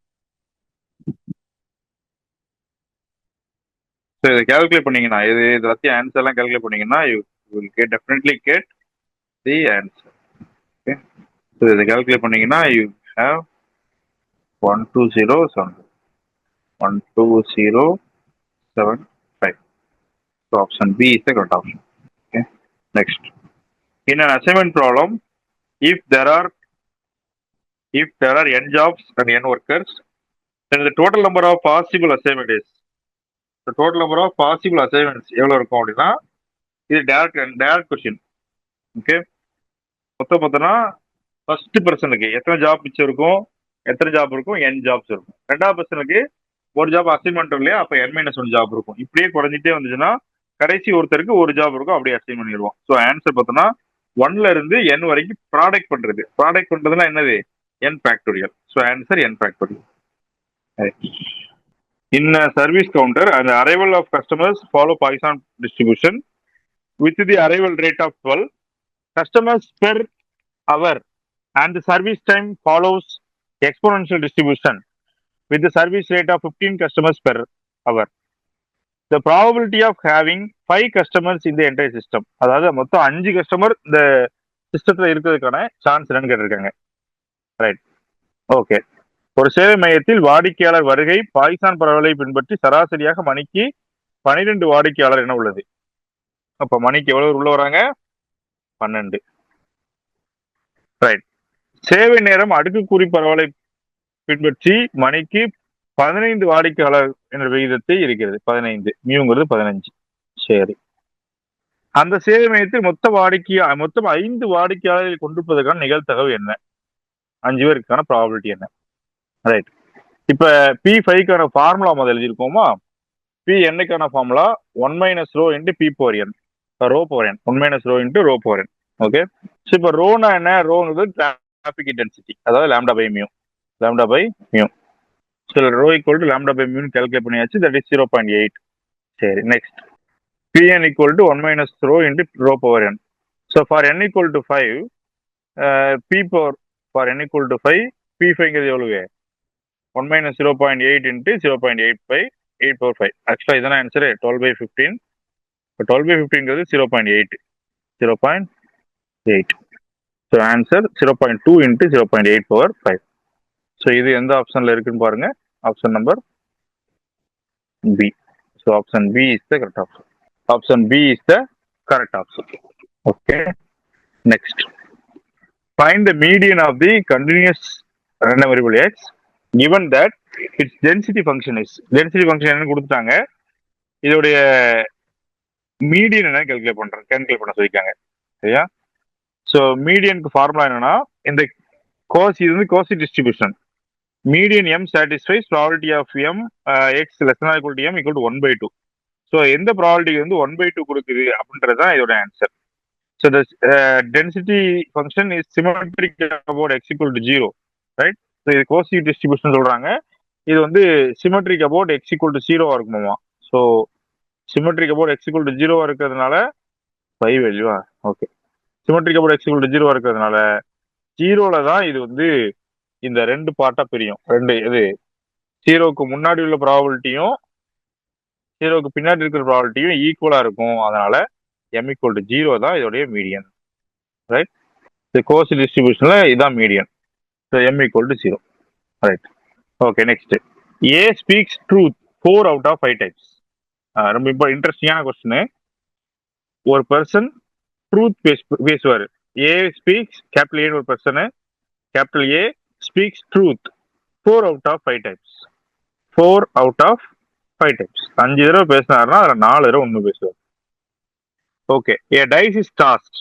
ஸோ இதை கால்குலேட் பண்ணீங்கன்னா இது எல்லாத்தையும் ஆன்சர் எல்லாம் கால்குலேட் பண்ணீங்கன்னா you will get definitely get the answer. Okay, so இதை கால்குலேட் பண்ணீங்கன்னா you have 12075. 12075. So option B is the correct option. Okay. Next, in an assignment problem, if there are n jobs and n workers, then the total number of possible assignment is the total number of possible assignments எவ்வளவு இருக்கும் அப்படின்னா இது டைரக்ட் கொஸ்டின். ஓகே, மொத்தம் பார்த்தோன்னா ஃபர்ஸ்ட் பர்சனுக்கு எத்தனை ஜாப் மிச்சம் இருக்கும், எத்தனை ஜாப் இருக்கும், n ஜாப்ஸ் இருக்கும். ரெண்டாவது பர்சனுக்கு ஒரு ஜாப் அசைன்மெண்ட் இல்லையா, அப்போ n-1 ஜாப் இருக்கும். இப்படியே குறைஞ்சிட்டே வந்துச்சுன்னா கடைசி ஒருத்தருக்கு ஒரு ஜாப் இருக்கும், அப்படியே அசைன் பண்ணிடுவோம். ஸோ ஆன்சர் பார்த்தோன்னா 1ல இருந்து n வரைக்கும் ப்ராடக்ட் பண்றது. ப்ராடக்ட் பண்றதுன்னா என்னது, n factorial. So answer n factorial. In a service counter, the arrival of customers follow Poisson distribution with the arrival rate of 12 customers per hour, and the service time follows exponential distribution with the service rate of 15 customers per hour. The probability of having 5 customers in the entire system, அதாவது மொத்தம் 5 கஸ்டமர் இந்த சிஸ்டத்துல இருக்கிறதுக்கான சான்ஸ் என்னன்னு கேட்டிருக்காங்க. Right, okay. ஒரு சேவை மையத்தில் வாடிக்கையாளர் வருகை பாய்சான் பரவலை பின்பற்றி சராசரியாக மணிக்கு 12 வாடிக்கையாளர் என உள்ளது. அப்ப மணிக்கு எவ்வளவு உள்ள வராங்க, 12. ரைட், சேவை நேரம் அடுக்குக்குறி பரவலை பின்பற்றி மணிக்கு 15 வாடிக்கையாளர் என்ற விகிதத்தை இருக்கிறது. 15 மியூங்கிறது 15. சரி, அந்த சேவை மையத்தில் மொத்தம் 5 வாடிக்கையாளர்கள் கொண்டிருப்பதற்கான நிகழ்தகவு என்ன, 5 பேருக்கான ப்ராபபிலிட்டி என்ன. ரைட், இப்ப P5க்கான ஃபார்முலா முதல் எழுதியிருக்கோமா. Pn-க்கான formula 1 - ρ × P/n, rho power n, 1 - ρ × ρ power n. Okay, so இப்போ ரோனா என்ன, ரோங்கிறது டிராஃபிக் இன்டென்சிட்டி, அதாவது lambda by mu. So rho equal to lambda by மியூன்னு கால்குலேட் பண்ணியாச்சு, தட் இஸ் 0.8. சரி, next Pn = 1 - ρ × ρ power n. So for n = 5, for n = 5, P5ங்கிறது எவ்வளவு, 1 - 0.8 × 0.85, 8/5. ஆக்சுவலா இதான ஆன்சர், 12/15. இப்போ 12/15ங்கிறது 0.8. So answer 0.2 × 0.8/5. ஸோ இது எந்த ஆப்ஷன்ல இருக்குன்னு பாருங்க, option number B. So option B is the correct option. Option B is the correct option. Okay, next, find the median of the continuous random variable x given that its density function is. density function என்ன கொடுத்துட்டாங்க, இதோடைய மீடியன் என்ன கால்குலேட் பண்ண சொல்லிருக்காங்க. சரியா, ஸோ மீடியனுக்கு ஃபார்முலா என்னன்னா, இந்த கோசி இது வந்து Kosi distribution. Median m satisfies probability of m x less than or equal to m equal to 1/2. So எந்த ப்ராபபிலிட்டி வந்து 1/2 கொடுக்குது அப்படின்றது தான் இதோட answer. So the density function is symmetric about x equal to 0. Right, so இது கோசி டிஸ்ட்ரிபியூஷன் சொல்றாங்க. இது வந்து symmetric about x equal to 0 இருக்குமாமா. So symmetric about x equal to 0 இருக்கிறதுனால 5 வேல்யூவா, okay. Symmetric about x equal to 0 இருக்கிறதுனால 0ல தான் இது வந்து இந்த ரெண்டு பார்ட்டா பிரியும். இது 0க்கு முன்னாடி உள்ள ப்ராபபிலிட்டியும் 0க்கு பின்னாடி இருக்கிற ப்ராபபிலிட்டியும் ஈக்குவலா இருக்கும். அதனால m = 0 தான் இதோடைய மீடியன். ரைட், இந்த கோசி டிஸ்ட்ரிபியூஷன்ல இதான் median. So m = 0. Right, okay. Next, A speaks truth 4 out of 5 times. ரொம்ப இன்ட்ரெஸ்டிங்கான கொஸ்டின். ஒரு பர்சன் ட்ரூத் பேசுவாரு. A speaks, கேபிட்டல் A ஒரு person, capital A speaks truth 4 out of 5 times. 4 out of 5 times. 5 தடவை பேசினாருன்னா அதில் 4 தடவை உண்மை பேசுவார். Okay, a dice is tossed.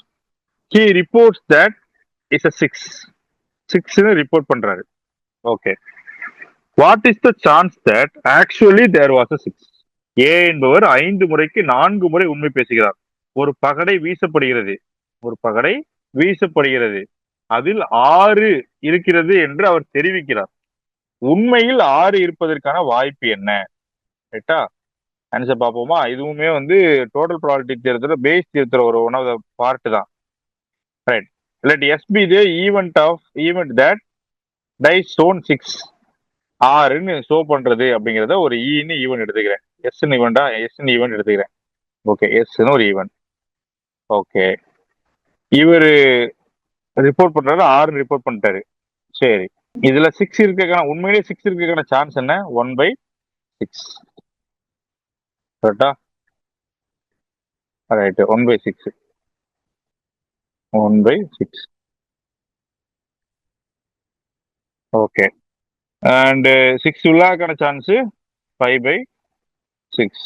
He reports that it's a 6. 6ன்னு ரிப்போர்ட் பண்றாரு. Okay, what is the chance that actually there was a 6? A என்பவர் 5 முறைக்கு 4 முறை உண்மை பேசுகிறார். ஒரு பகடை வீசப்படுகிறது, அதில் 6 இருக்கிறது என்று அவர் தெரிவிக்கிறார். உண்மையில் 6 இருப்பதற்கான வாய்ப்பு என்ன? ரைட்டா, ஆன்சர் பார்ப்போமா. இதுவுமே வந்து டோட்டல் ப்ராபபிலிட்டி தேர்தல பேஸ் தேர்தல ஒரு ஒன் ஆஃப் த பார்ட் தான். Right, let S be the event that dice zone 6 ஆறுன்னு ஷோ பண்றது அப்படிங்கிறத ஒரு ஈன்னு ஈவெண்ட் எடுத்துக்கிறேன். எஸ்ன்னு ஈவெண்ட் எடுத்துக்கிறேன். ஓகே, எஸ்ன்னு ஒரு ஈவெண்ட். ஓகே, இவரு ரிப்போர்ட் பண்றாரு, ஆறுன்னு ரிப்போர்ட் பண்ணிட்டாரு. சரி, இதுல 6 இருக்கான உண்மையிலேயே 6 இருக்கான சான்ஸ் என்ன? 1/6. கரெக்டா? ரைட், 1/6. 1/6. ஓகே, அண்ட் 6 உள்ளாக்கான chance 5/6.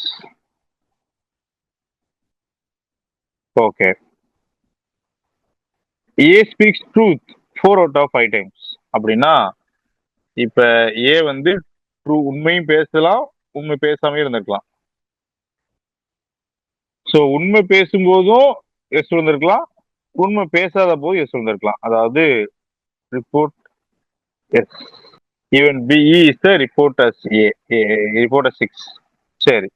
Okay, A speaks truth 4 out of 5 times அப்படின்னா இப்ப ஏ வந்து ட்ரூ உண்மையும் பேசலாம், உண்மை பேசாம இருந்திருக்கலாம். ஸோ உண்மை பேசும்போதும் எஸ் வந்திருக்கலாம், உண்மை பேசாத போது எஸ் வந்திருக்கலாம். அதாவது report S even P E is the report as A, report as 6. சரி,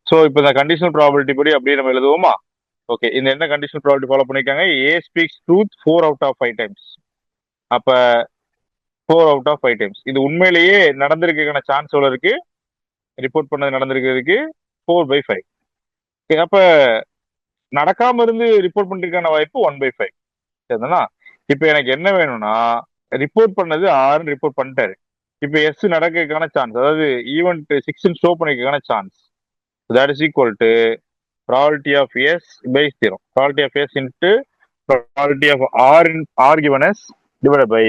ஸோ இப்போ இந்த கண்டிஷனல் ப்ராபபிலிட்டி படி அப்படியே நம்ம எழுதுவோமா? ஓகே, இந்த என்ன கண்டிஷனல் ப்ராபபிலிட்டி ஃபாலோ பண்ணிருக்காங்க? A speaks truth 4 out of 5 times. அப்ப 4 out of 5 டைம்ஸ் இது உண்மையிலேயே நடந்திருக்கான சான்ஸ் எவ்வளவு இருக்கு? ரிப்போர்ட் பண்ணது நடந்திருக்கிறதுக்கு 4/5. அப்ப நடக்காம இருந்து ரிப்போர்ட் பண்றதுக்கான வாய்ப்பு 1/5. சரிதானா? இப்ப எனக்கு என்ன வேணும்னா, ரிப்போர்ட் பண்ணது 6 ரிப்போர்ட் பண்ணிட்டாரு. இப்ப எஸ் நடக்கிறதுக்கான சான்ஸ், அதாவது ஈவெண்ட் 6 ஷோ பண்ணிருக்கான chance, that is equal to probability of s by 0. Probability of s into probability of r given s divided by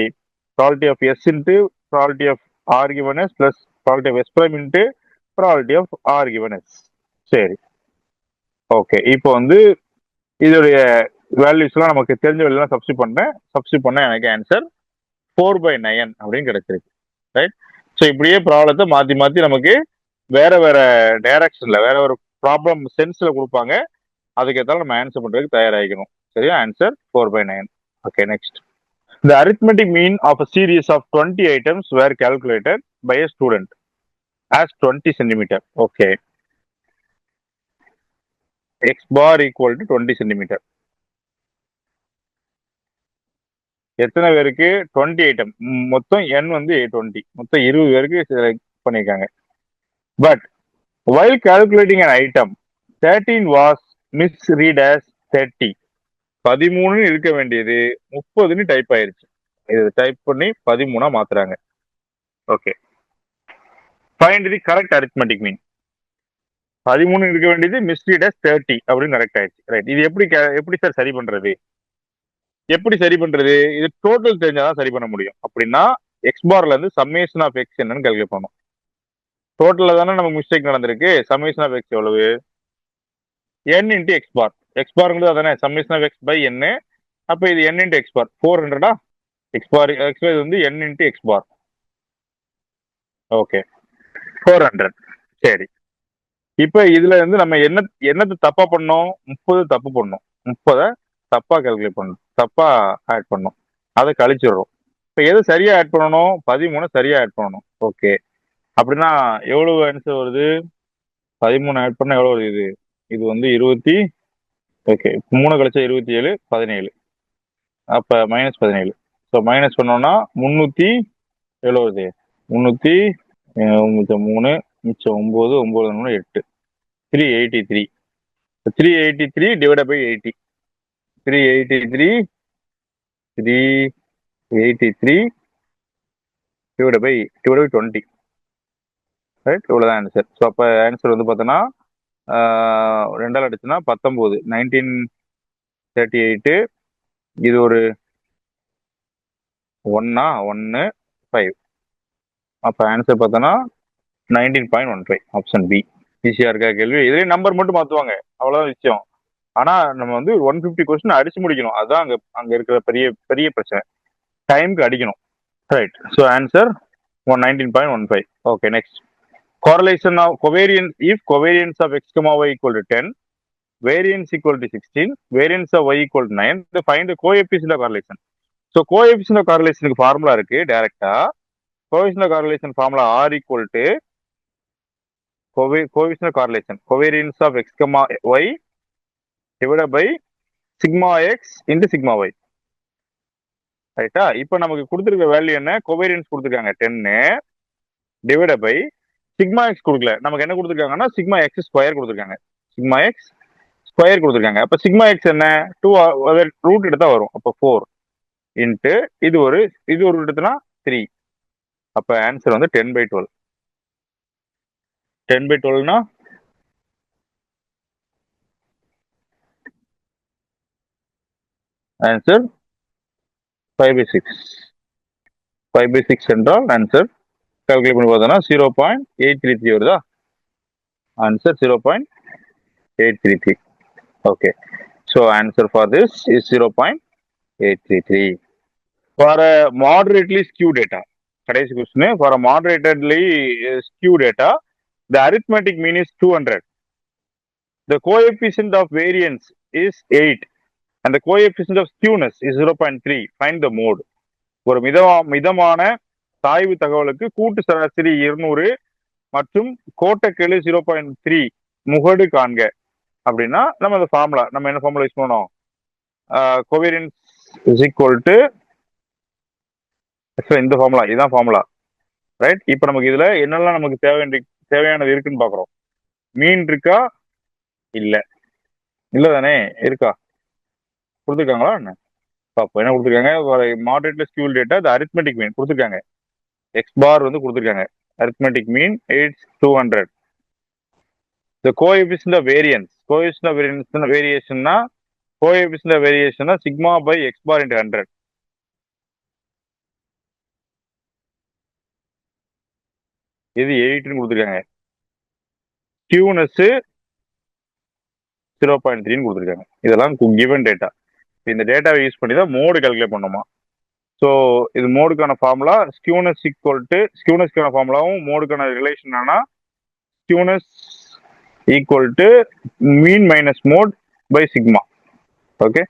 probability of s into probability of r given s plus probability of s prime into probability of r given s. சரி, ஓகே, இப்போ வந்து இதோடைய வேல்யூஸ்லாம் நமக்கு தெரிஞ்ச வேல்யூலாம் சப்ஸ்டியூட் பண்ண எனக்கு ஆன்சர் 4/9 அப்படின்னு கிடைச்சிருக்கு. ரைட்? ஸோ இப்படியே ப்ராப்ளத்தை மாற்றி மாற்றி நமக்கு வேற வேற டைரக்ஷன்ல வேற ஒரு ப்ராப்ளம் சென்ஸ்ல கொடுப்பாங்க. அதுக்கேற்றாலும் நம்ம ஆன்சர் பண்றதுக்கு தயாராகிக்கணும். சரியா? Answer 4/9. Okay, next. The arithmetic mean of a series of 20 items were calculated by a student as 20 centimeter. Okay. X bar equal to 20 centimeter. எத்தனை பேருக்கு 20 ஐட்டம்? மொத்தம் n வந்து 20, மொத்தம் 20 பேருக்கு செலக்ட் பண்ணிருக்காங்க. But while calculating an item 13 was misread as 30. 13 இருக்க வேண்டியது 30ன்னு டைப் ஆயிருச்சு. இது டைப் பண்ணி 13 மாத்துறாங்க. Okay, find the correct arithmetic mean. 13 இருக்க வேண்டியது மிஸ்ரீட் as 30 அப்படின்னு கரெக்ட் ஆயிடுச்சு. ரைட், இது எப்படி சார் சரி பண்றது? இது டோட்டல் தெரிஞ்சாதான் சரி பண்ண முடியும். அப்படின்னா எக்ஸ் பார்ல இருந்து சம்மேஷன் ஆஃப் எக்ஸ் என்னன்னு கால்குலேட் பண்ணணும். டோட்டல்ல தானே நமக்கு மிஸ்டேக் நடந்திருக்கு. சம்மேஷன் ஆஃப் எக்ஸ் எவ்வளவு? n into X bar. X பார்ங்கிறது அதானே summation of X by n. அப்ப இது n into X bar 400. X bar வந்து n into X bar. Okay, 400. சரி, இப்ப இதுல இருந்து நம்ம என்னது தப்பா பண்ணோம்? 30 தப்பு பண்ணோம். 30 தப்பா கால்குலேட் பண்ணணும், தப்பா ஆட் பண்ணணும், அதை கழிச்சிடுறோம். இப்ப எது சரியா ஆட் பண்ணணும்? 13 சரியா ஆட் பண்ணணும். ஓகே, அப்படின்னா எவ்வளவு ஆன்சர் வருது? 13 ஆட் பண்ணா எவ்வளவு வருது? இது வந்து 20. ஓகே, 3 கழிச்சா 27, 17. அப்ப -17. ஸோ மைனஸ் பண்ணோம்னா 300 எவ்வளவு வருது? 303 மிச்சம் 9, 9 8, 383. 383 divide by 80. 383 divide by 20. Right, இவ்வளவுதான் ஆன்சர். ஸோ அப்போ ஆன்சர் வந்து பார்த்தோன்னா 2 அடிச்சுன்னா 19, 1938. இது ஒரு 1 5. அப்போ ஆன்சர் பார்த்தோன்னா 19.15, ஆப்ஷன் பி. ஈஸியா இருக்கா கேள்வி? இதுலேயே நம்பர் மட்டும் மாற்றுவாங்க, அவ்வளோதான் விஷயம். ஆனா நம்ம வந்து 150 கொஸ்டின் அடிச்சு முடிக்கணும். அதுதான் அங்க இருக்கிற பெரிய பெரிய பிரச்சனை. டைமுக்கு அடிக்கணும். Right, so answer 19.15. Okay, next. Correlation of covariance, if covariance of x comma y equal to 10, variance equal to 16, variance of y equal to 9, to find the coefficient of correlation. So coefficient of correlation formula இருக்கு டைரக்டா. coefficient of correlation formula r equal to coefficient of correlation, covariance of x comma y divided by sigma x into sigma y. ரைட்டா? இப்போ நமக்கு கொடுத்துருக்க வேல்யூ என்ன? கோவேரியன்ஸ் கொடுத்துருக்காங்க 10 டிவைட் பை சிக்மா எக்ஸ் கொடுக்கல. நமக்கு என்ன கொடுத்துருக்காங்கன்னா சிக்மா எக்ஸ் ஸ்கொயர் கொடுத்துருக்காங்க. சிக்மா எக்ஸ் ஸ்கொயர் கொடுத்துருக்காங்க. அப்போ சிக்மா எக்ஸ் என்ன? 2 ரூட் எடுத்தா வரும். அப்போ 4 இன்ட்டு இது ஒரு ரூட் எடுத்தனா 3. அப்போ ஆன்சர் வந்து 10/12. 10/12னா ஆன்சர் 5/6. 5/6 என்றால் ஆன்சர் கால்குலேட் பண்ணி பார்த்தோம்னா 0.833 வருதா? Answer 0.833. Okay. So answer for this is 0.833. For a moderately skewed data, கடைசி question. For a moderately skewed data, the arithmetic mean is 200. The coefficient of variance is 8 and the coefficient of skewness is 0.3. Find the mode. ஒரு மிதமான சாய்வு தகவலுக்கு கூட்டு சராசரி 200 மற்றும் கோட்டக்கெழு 0.3 முகடு காண்க அப்படின்னா நம்ம அந்த ஃபார்முலா நம்ம என்ன ஃபார்முலா யூஸ் பண்ணோம்? கோவேரியன்ஸ் இஸ் ஈக்குவல் டு இந்த ஃபார்முலா, இதுதான் ஃபார்முலா. ரைட்? இப்போ நமக்கு இதுல என்னெல்லாம் நமக்கு தேவையானது இருக்குன்னு பாக்குறோம். மீன் இருக்கா? இல்ல தானே? இருக்கா? கொடுத்துருக்காங்களா என்ன? பாப்போம் என்ன கொடுத்துருக்காங்க. Moderately skewed data the arithmetic mean கொடுத்துருக்காங்க. எக்ஸ் பார் வந்து கொடுத்துருக்காங்க. Arithmetic mean 200. The coefficient of variance. Coefficient of variation sigma by x bar into 100. இது 8 கொடுத்துருக்காங்க. Qness 0.3 கொடுத்துருக்காங்க. இதெல்லாம் given data. இந்த டேட்டாவை யூஸ் பண்ணி தான் மோடு கால்குலேட் பண்ணுமா. ஸோ இது மோடுக்கான ஃபார்முலா. ஸ்கியூனஸ்க்கான ஃபார்முலாவும் மோடுக்கான ரிலேஷன் ஆனா skewness equal to mean minus mode by sigma. Okay.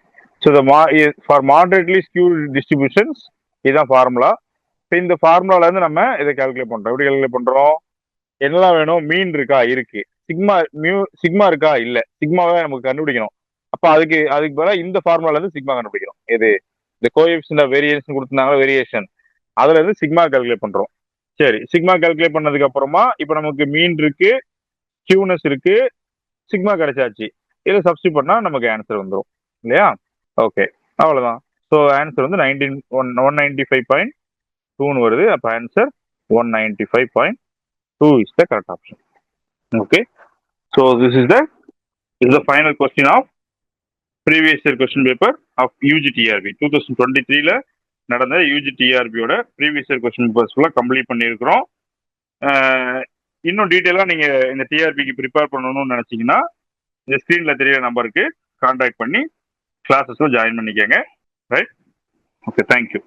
So for moderately skew distributions இதுதான் ஃபார்முலா. இப்போ இந்த ஃபார்முலால இருந்து நம்ம இதை கால்குலேட் பண்றோம். எப்படி கால்குலேட் பண்றோம்? என்னெல்லாம் வேணும்? மீன் இருக்கா? இருக்கு. சிக்மா இருக்கா? இல்ல. சிக்மாவை நமக்கு கண்டுபிடிக்கணும். அப்ப அதுக்கு பதிலாக இந்த ஃபார்முலால இருந்து சிக்மா கண்டுபிடிக்கிறோம். எது? இந்த கோஎஃபிஷியன்ட் ஆஃப் வேரியேஷன் கொடுத்திருந்தாங்க, வேரியேஷன், அதுல இருந்து சிக்மா கால்குலேட் பண்றோம். சரி, சிக்மா கால்குலேட் பண்ணதுக்கு அப்புறமா இப்ப நமக்கு மீன் இருக்கு, கியூனஸ் இருக்கு, சிக்மா கிடைச்சாச்சு. இதை சப்ஸ்டிட் பண்ணா நமக்கு ஆன்சர் வந்துடும் இல்லையா? ஓகே, அவ்வளவுதான். ஸோ ஆன்சர் வந்து 195.2 வருது. அப்ப answer 195.2 is the correct option. Okay, so this is the final question of previous year question paper of UGTRB 2023ல நடந்த யூஜிடிஆர்பியோட ப்ரீவியஸ் இயர் கொஸ்டின் பேப்பர்ஸ் ஃபுல்லாக கம்ப்ளீட் பண்ணியிருக்கிறோம். இன்னும் டீட்டெயிலாக நீங்கள் இந்த டிஆர்பிக்கு ப்ரிப்பேர் பண்ணணும்னு நினச்சிங்கன்னா இந்த ஸ்க்ரீனில் தெரியிற நம்பருக்கு கான்டாக்ட் பண்ணி கிளாஸஸில் ஜாயின் பண்ணிக்கோங்க. ரைட்? Okay, thank you.